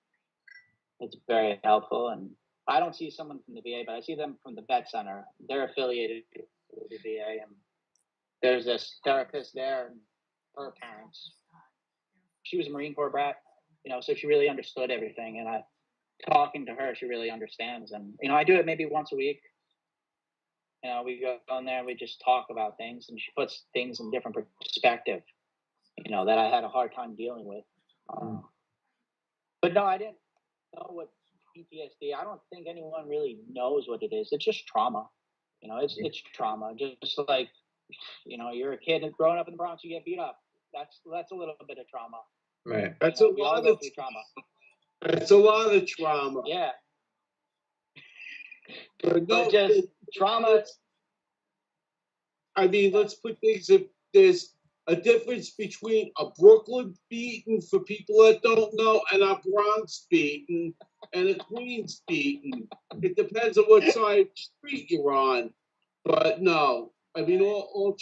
It's very helpful. And I don't see someone from the VA, but I see them from the vet center. They're affiliated with the VA, and there's this therapist there, and her parents. She was a Marine Corps brat, you know, so she really understood everything. And talking to her, she really understands. And, you know, I do it maybe once a week. You know, we go on there and we just talk about things, and she puts things in different perspective, you know, that I had a hard time dealing with. But no, I didn't know what PTSD. I don't think anyone really knows what it is. It's just trauma. You know, it's trauma. Just like, you know, you're a kid growing up in the Bronx, you get beat up. That's a little bit of trauma. Right. That's you know, a lot of trauma. It's a lot of trauma. Yeah, But no, but just trauma. I mean, let's put things in. There's a difference between a Brooklyn beating, for people that don't know, and a Bronx beating and a Queens beating. It depends on what side of the street you're on. But no, I mean, all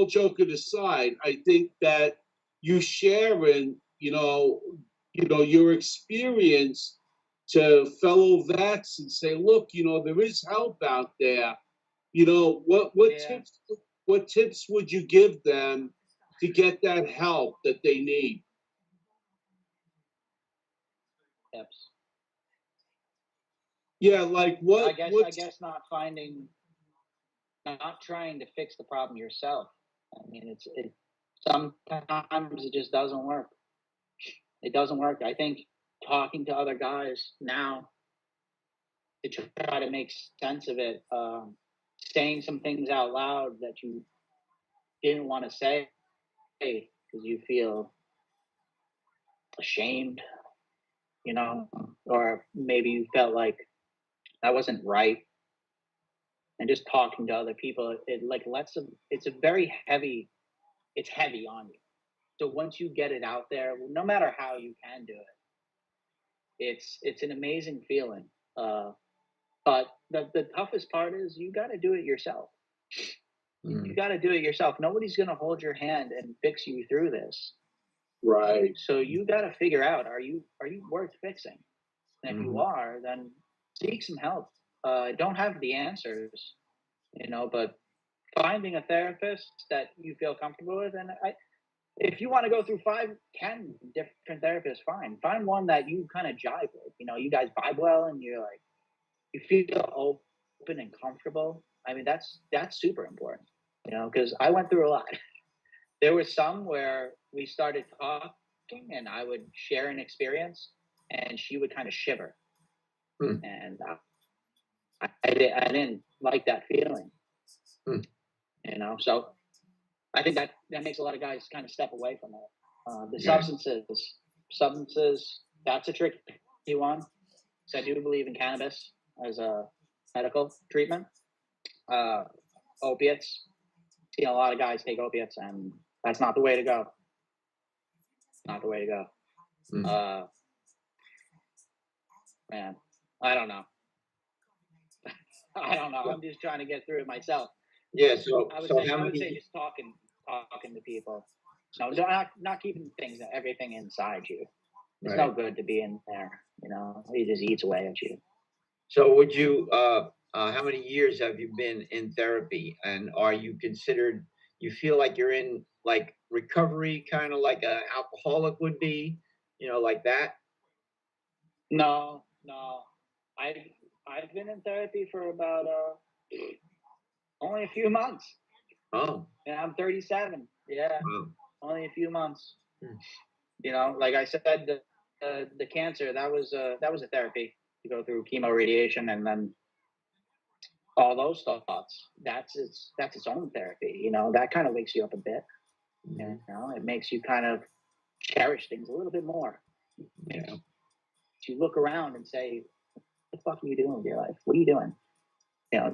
joking aside, I think that you sharing, your experience to fellow vets and say, look, there is help out there. What Yeah. tips would you give them to get that help that they need? Tips. Yeah, like what? I guess not trying to fix the problem yourself. I mean, sometimes it just doesn't work. It doesn't work. I think talking to other guys now to try to make sense of it, saying some things out loud that you didn't want to say because you feel ashamed, or maybe you felt like that wasn't right. And just talking to other people, it's heavy on you. So once you get it out there, no matter how you can do it, it's an amazing feeling. But the toughest part is you got to do it yourself. You got to do it yourself. Nobody's going to hold your hand and fix you through this. Right. So you got to figure out, are you worth fixing? And if you are, then seek some help. Don't have the answers, but finding a therapist that you feel comfortable with. And if you want to go through 5, 10 different therapists, fine. Find one that you kind of jive with. You guys vibe well, and you feel open and comfortable. I mean, that's super important. Because I went through a lot. There was some where we started talking, and I would share an experience, and she would kind of shiver, and I didn't like that feeling. So I think that makes a lot of guys kind of step away from it. The substances, that's a tricky one. So I do believe in cannabis as a medical treatment. Opiates, a lot of guys take opiates, and that's not the way to go. Not the way to go. Man, I don't know. I'm just trying to get through it myself. Yeah. So I would how say just talking to people. No, not keeping everything inside you. It's no good to be in there. It just eats away at you. So would you? How many years have you been in therapy, and are you considered? You feel like you're in like recovery, kind of like an alcoholic would be, like that? No. I've been in therapy for about only a few months. Oh. And I'm 37. Yeah. Wow. Only a few months. Like I said, the cancer, that was a therapy to go through chemo, radiation, and then all those thoughts. That's its own therapy. That kind of wakes you up a bit. It makes you kind of cherish things a little bit more. You look around and say, what the fuck are you doing with your life? What are you doing?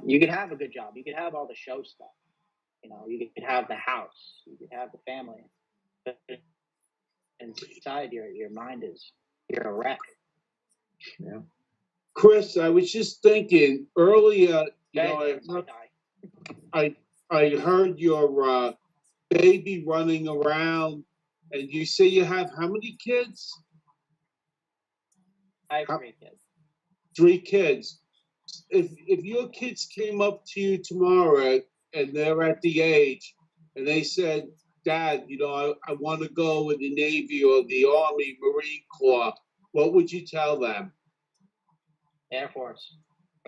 You could have a good job. You could have all the show stuff. You could have the house. You could have the family. But inside your mind you're a wreck. Yeah. Chris, I was just thinking earlier, I heard your baby running around, and you say you have how many kids? I have 3 kids. 3 kids. If your kids came up to you tomorrow and they're at the age and they said, Dad, I want to go in the Navy or the Army, Marine Corps, what would you tell them? Air Force.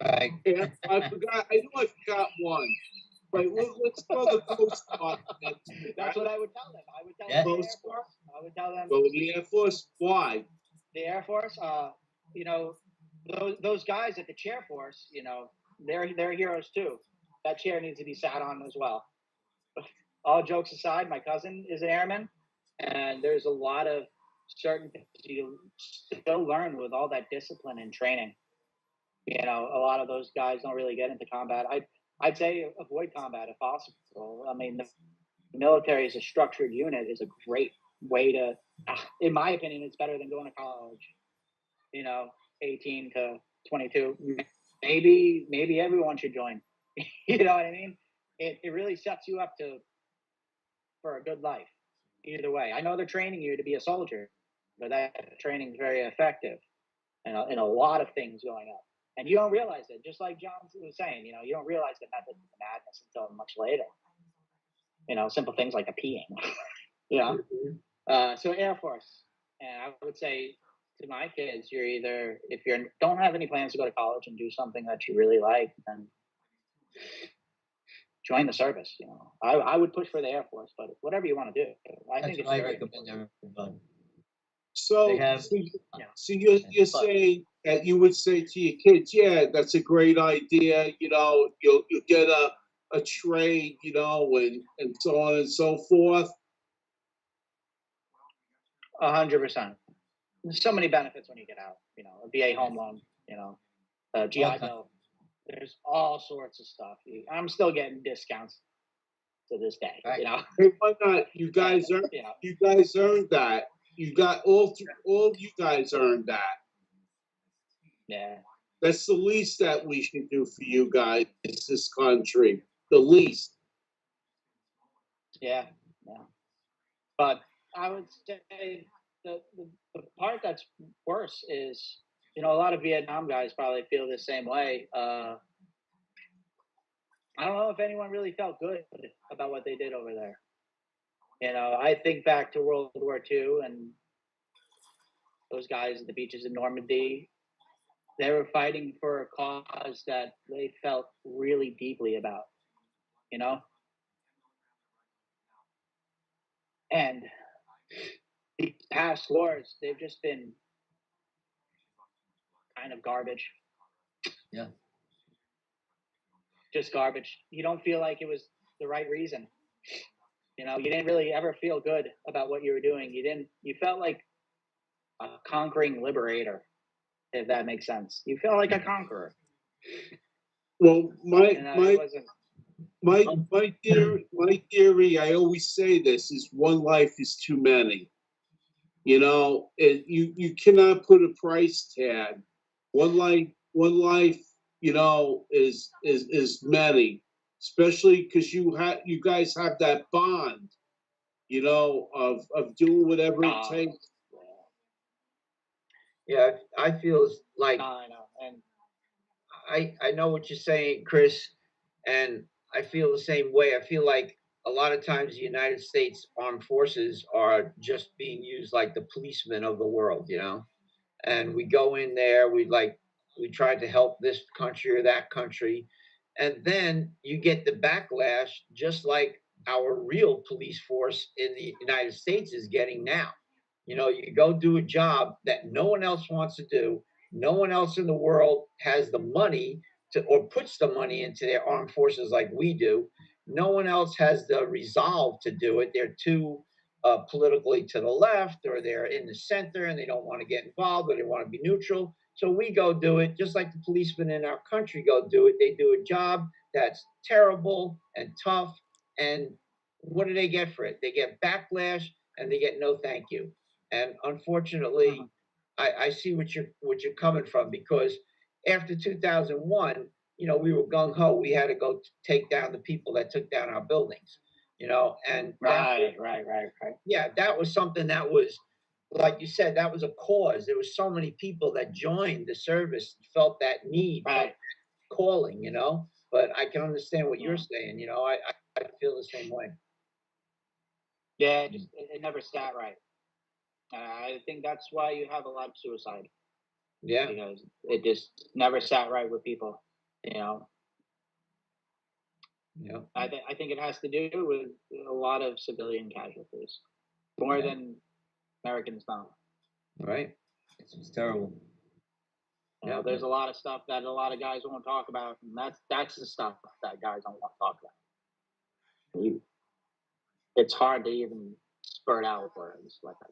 Right. Yeah, I forgot one. But let's throw the Coast Guard. That's what I would tell them. I would tell them the Air Force. I would tell them. Go to the Air Force. Why? The Air Force. Those guys at the chair force. They're heroes too. That chair needs to be sat on as well. All jokes aside, my cousin is an airman, and there's a lot of certain things you still learn with all that discipline and training. You know, a lot of those guys don't really get into combat. I'd say avoid combat if possible. I mean, the military as a structured unit is a great way to, in my opinion, it's better than going to college. You know, 18 to 22. Maybe everyone should join. You know what I mean? It really sets you up for a good life. Either way, I know they're training you to be a soldier, but that training is very effective in a lot of things going up. And you don't realize it, just like John was saying, you know, you don't realize the methods of the madness until much later. You know, simple things like a peeing. You know, so Air Force, and I would say to my kids, you're either, if you don't have any plans to go to college and do something that you really like, then join the service. You know, I would push for the Air Force, but whatever you want to do, I think it's I very recommend everybody. So, They have- so you're saying that you would say to your kids, yeah, that's a great idea. You know, you'll get a trade, you know, and so on and so forth. 100%. There's so many benefits when you get out. You know, a VA home loan. You know, a GI Okay. Bill. There's all sorts of stuff. I'm still getting discounts to this day. Right. You know, Hey, why not? You guys earned. you know, You guys earned that. You got all you guys earned that. yeah. That's the least that we should do for you guys in this country. The least. Yeah, yeah. But I would say the part that's worse is, you know, a lot of Vietnam guys probably feel the same way. I don't know if anyone really felt good about what they did over there. You know, I think back to World War II and those guys at the beaches in Normandy. They were fighting for a cause that they felt really deeply about, you know? And these past wars, they've just been kind of garbage. Yeah. Just garbage. You don't feel like it was the right reason. You know, you didn't really ever feel good about what you were doing. You felt like a conquering liberator, if that makes sense. You felt like a conqueror. Well, It wasn't. my theory, I always say this, is one life is too many. You know, you cannot put a price tag. One life, you know, is many, especially because you guys have that bond, you know, of doing whatever it takes. Yeah, I feel like I know. And I know what you're saying, Chris, and I feel the same way. I feel like a lot of times the United States Armed Forces are just being used like the policemen of the world, you know. And we go in there, we try to help this country or that country, and then you get the backlash, just like our real police force in the United States is getting now. You know, you go do a job that no one else wants to do. No one else in the world has the money to, or puts the money into their armed forces like we do. No one else has the resolve to do it. They're too politically to the left, or they're in the center and they don't want to get involved, or they want to be neutral. So we go do it, just like the policemen in our country go do it. They do a job that's terrible and tough. And what do they get for it? They get backlash and they get no thank you. And unfortunately, I see what you're coming from, because after 2001, you know, we were gung ho. We had to go take down the people that took down our buildings, you know, and right. yeah, that was something that was, like you said, that was a cause. There was so many people that joined the service, felt that need, felt that calling, you know. But I can understand what you're saying. You know, I feel the same way. Yeah, it never sat right. I think that's why you have a lot of suicide, Yeah, because it just never sat right with people. You know, yeah. I think it has to do with a lot of civilian casualties, more than Americans know. Right. It's terrible. You know, there's a lot of stuff that a lot of guys won't talk about, and that's the stuff that guys don't want to talk about. It's hard to even spurt out words like that.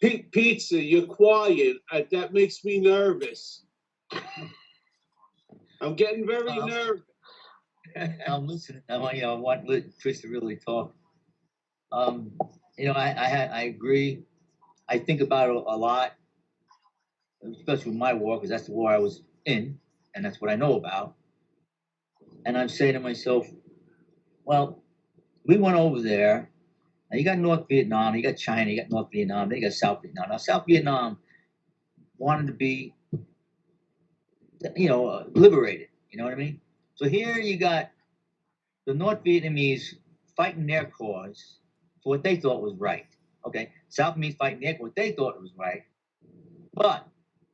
Pizza, you're quiet. That makes me nervous. I'm getting very nervous. I'm listening. I want Chris to really talk. I agree. I think about it a lot, especially with my war, because that's the war I was in, and that's what I know about. And I'm saying to myself, well, we went over there. Now you got North Vietnam, you got China, you got North Vietnam, then you got South Vietnam. Now South Vietnam wanted to be, liberated. You know what I mean? So here you got the North Vietnamese fighting their cause for what they thought was right. Okay, South Vietnamese fighting their cause, what they thought was right. But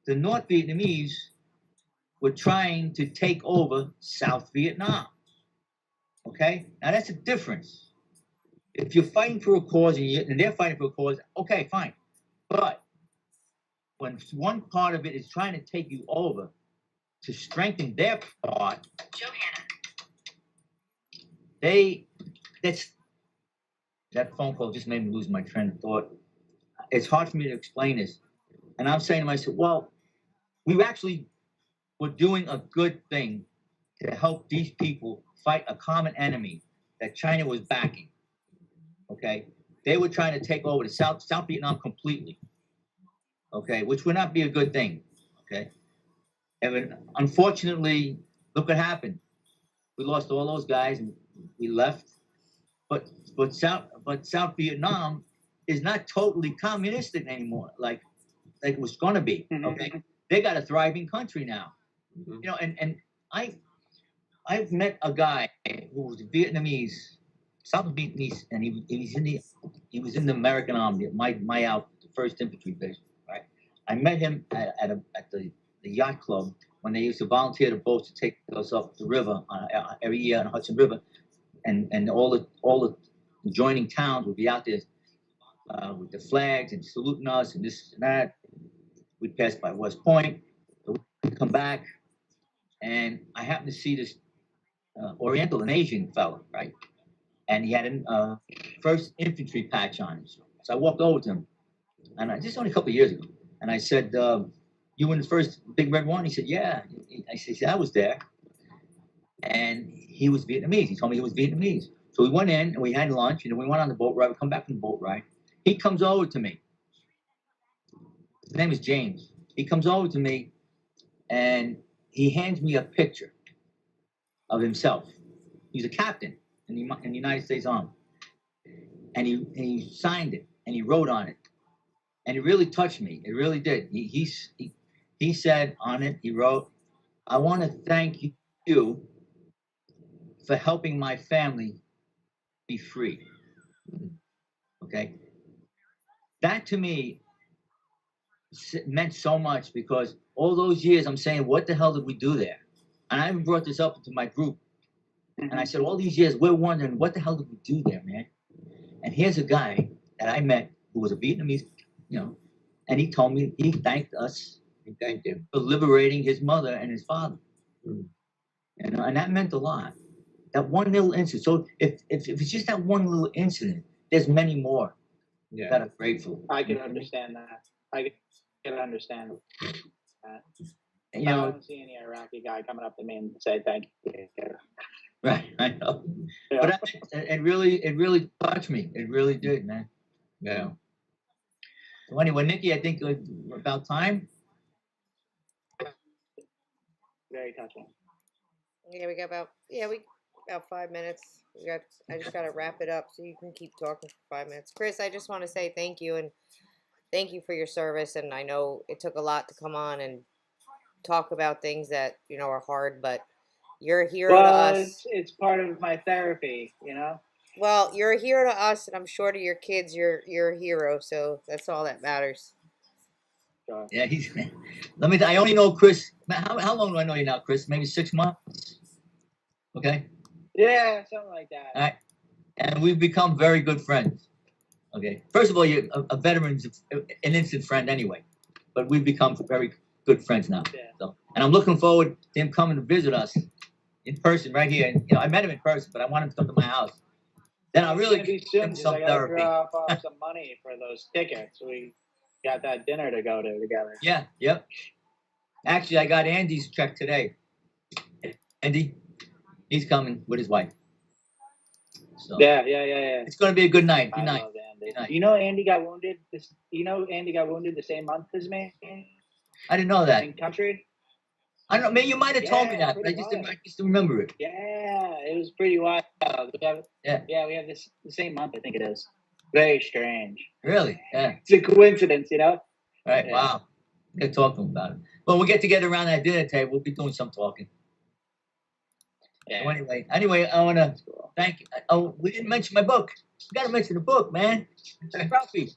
the North Vietnamese were trying to take over South Vietnam. Okay, now that's a difference. If you're fighting for a cause and they're fighting for a cause, okay, fine. But when one part of it is trying to take you over to strengthen their part, that phone call just made me lose my train of thought. It's hard for me to explain this. And I'm saying to myself, well, we actually were doing a good thing to help these people fight a common enemy that China was backing. Okay, they were trying to take over the South Vietnam completely. Okay, which would not be a good thing. Okay, and unfortunately, look what happened. We lost all those guys and we left. But South Vietnam is not totally communistic anymore, like it was going to be. Okay, they got a thriving country now. And I've met a guy who was Vietnamese. South Vietnamese, and he was in the American Army, my outfit, the First Infantry Division, right? I met him at the yacht club when they used to volunteer the boats to take us up the river every year on the Hudson River, and all the adjoining towns would be out there with the flags and saluting us and this and that. We'd pass by West Point, so we'd come back, and I happened to see this Oriental and Asian fellow, right? And he had a First Infantry patch on him. So I walked over to him, and just only a couple of years ago. And I said, you in the first Big Red One? He said, yeah. I said, I was there. And he was Vietnamese. He told me he was Vietnamese. So we went in, and we had lunch, and then we went on the boat ride. We come back from the boat ride. He comes over to me. His name is James. He comes over to me, and he hands me a picture of himself. He's a captain in the United States Army, and he signed it, and he wrote on it, and it really touched me. It really did. He said on it, he wrote, "I want to thank you for helping my family be free." Okay, that to me meant so much, because all those years I'm saying, what the hell did we do there? And I even brought this up to my group. And I said, all these years, we're wondering, what the hell did we do there, man? And here's a guy that I met who was a Vietnamese, and he told me he thanked us. He thanked him for liberating his mother and his father. And that meant a lot. That one little incident. So if it's just that one little incident, there's many more that are grateful. I can understand that. I can understand that. I don't see any Iraqi guy coming up to me and say thank you. Right, I know. Yeah. But it really touched me. It really did, man. Yeah. So anyway, Nikki, I think about time. Very touching. Yeah, we got about 5 minutes. I just gotta wrap it up so you can keep talking for 5 minutes. Chris, I just want to say thank you, and thank you for your service. And I know it took a lot to come on and talk about things that are hard, but you're a hero to us. It's part of my therapy, Well, you're a hero to us, and I'm sure to your kids you're a hero. So that's all that matters. Yeah, I only know Chris. How long do I know you now, Chris? Maybe 6 months. Okay. Yeah, something like that. All right. And we've become very good friends. Okay. First of all, you're a veteran's an instant friend anyway, but we've become very good friends now. Yeah. So, and I'm looking forward to him coming to visit us in person right here. And, I met him in person, but I want him to come to my house. Then I'll really be soon, some I gotta therapy. drop off some money for those tickets. We got that dinner to go to together. Yeah, yep. Actually, I got Andy's check today. Andy, he's coming with his wife. So Yeah. it's going to be a good night. Good I night. love Andy. Good night. You know, Andy got wounded. Andy got wounded the same month as me I didn't know that. in country. I don't know. Maybe you might have told me Yeah, that, but I pretty just wild. didn't remember it. Yeah, it was pretty wild. We have this the same month, I think it is. Very strange. Really? Yeah. It's a coincidence, you know. All right. Yeah. Wow. I'm gonna talk to him about it. Well, we'll get together around that dinner table. We'll be doing some talking. Yeah. So anyway, I want to thank. Oh, we didn't mention my book. We got to mention the book, man. Ralphie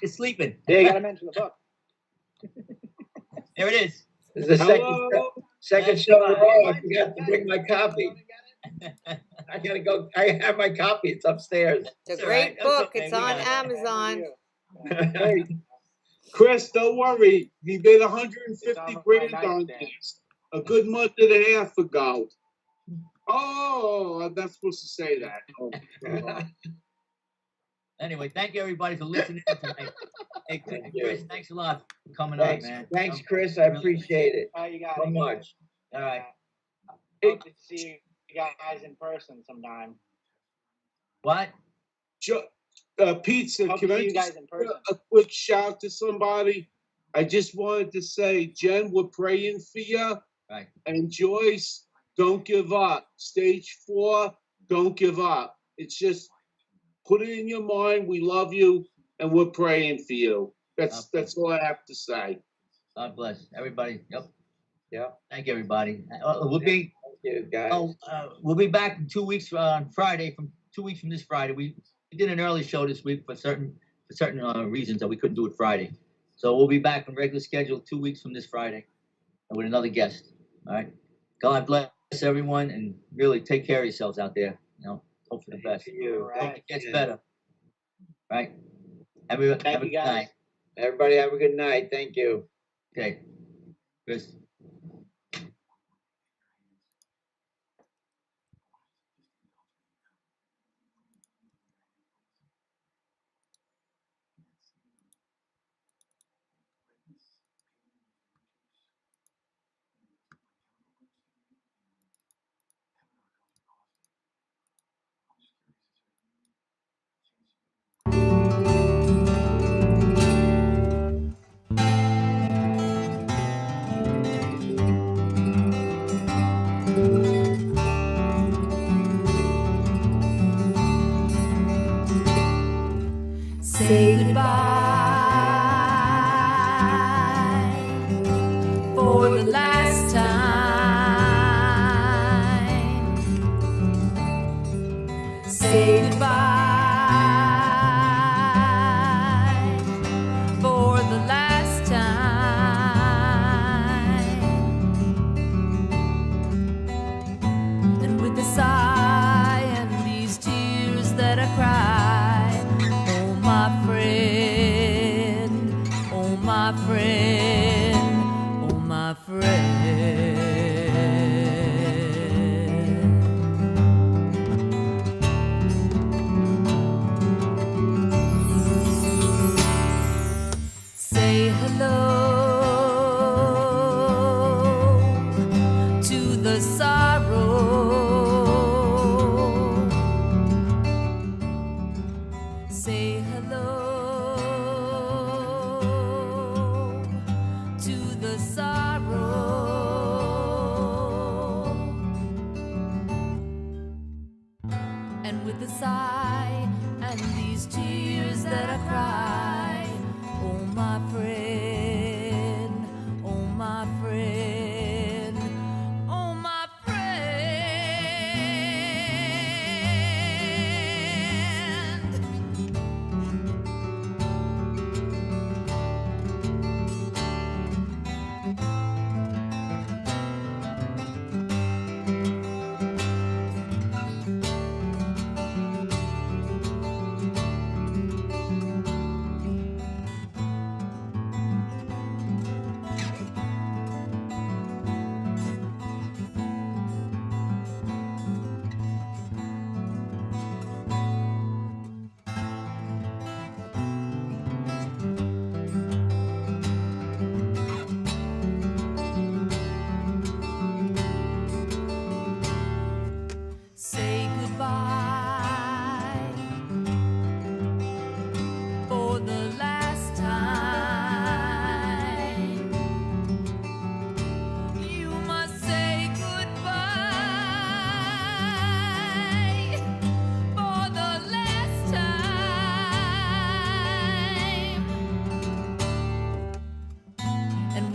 is sleeping. Yeah, you gotta mention the book. There it is. This is the Hello. second show in a row. I forgot to bring my copy. I gotta go. I have my copy. It's upstairs. It's a all right. great That's book. okay. It's We on got it. Amazon. Hey, Chris, don't worry. We made 150 It's on my grand on nightstand. this a good month and a half ago. Oh, I'm not supposed to say that. Oh. Anyway, thank you everybody for listening tonight. Hey, Thank Chris, you. thanks a lot for coming on, Thanks, man. thanks, Chris. I appreciate it Oh, you got so it. much. All right. Hope to see you guys in person sometime. What? Pizza, Hope can to I see you just guys in person. a quick shout to somebody? I just wanted to say, Jen, we're praying for you. Right. And Joyce, don't give up. Stage 4, don't give up. It's just put it in your mind. We love you, and we're praying for you. That's all I have to say. God bless everybody. Yep. Yeah. Thank you, everybody. We'll be Thank you, guys. we'll be back in 2 weeks on Friday. From 2 weeks from this Friday, we did an early show this week for certain reasons that we couldn't do it Friday. So we'll be back on regular schedule 2 weeks from this Friday with another guest. All right. God bless everyone, and really take care of yourselves out there. You know, hope for the best. Thank you. All right. Hope it gets better. Right. Have a Thank you, good guys. night. Everybody have a good night. Thank you. Okay. Chris. Say goodbye for the last time. Say goodbye for the last time. And with the sigh and these tears that I cry, oh my friend, oh my friend, oh my friend. Say hello to the sorrow. Say hello to the sorrow. And with the sigh and these tears that I cry, oh my friend.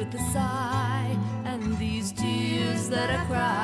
with a sigh, and these tears that I cry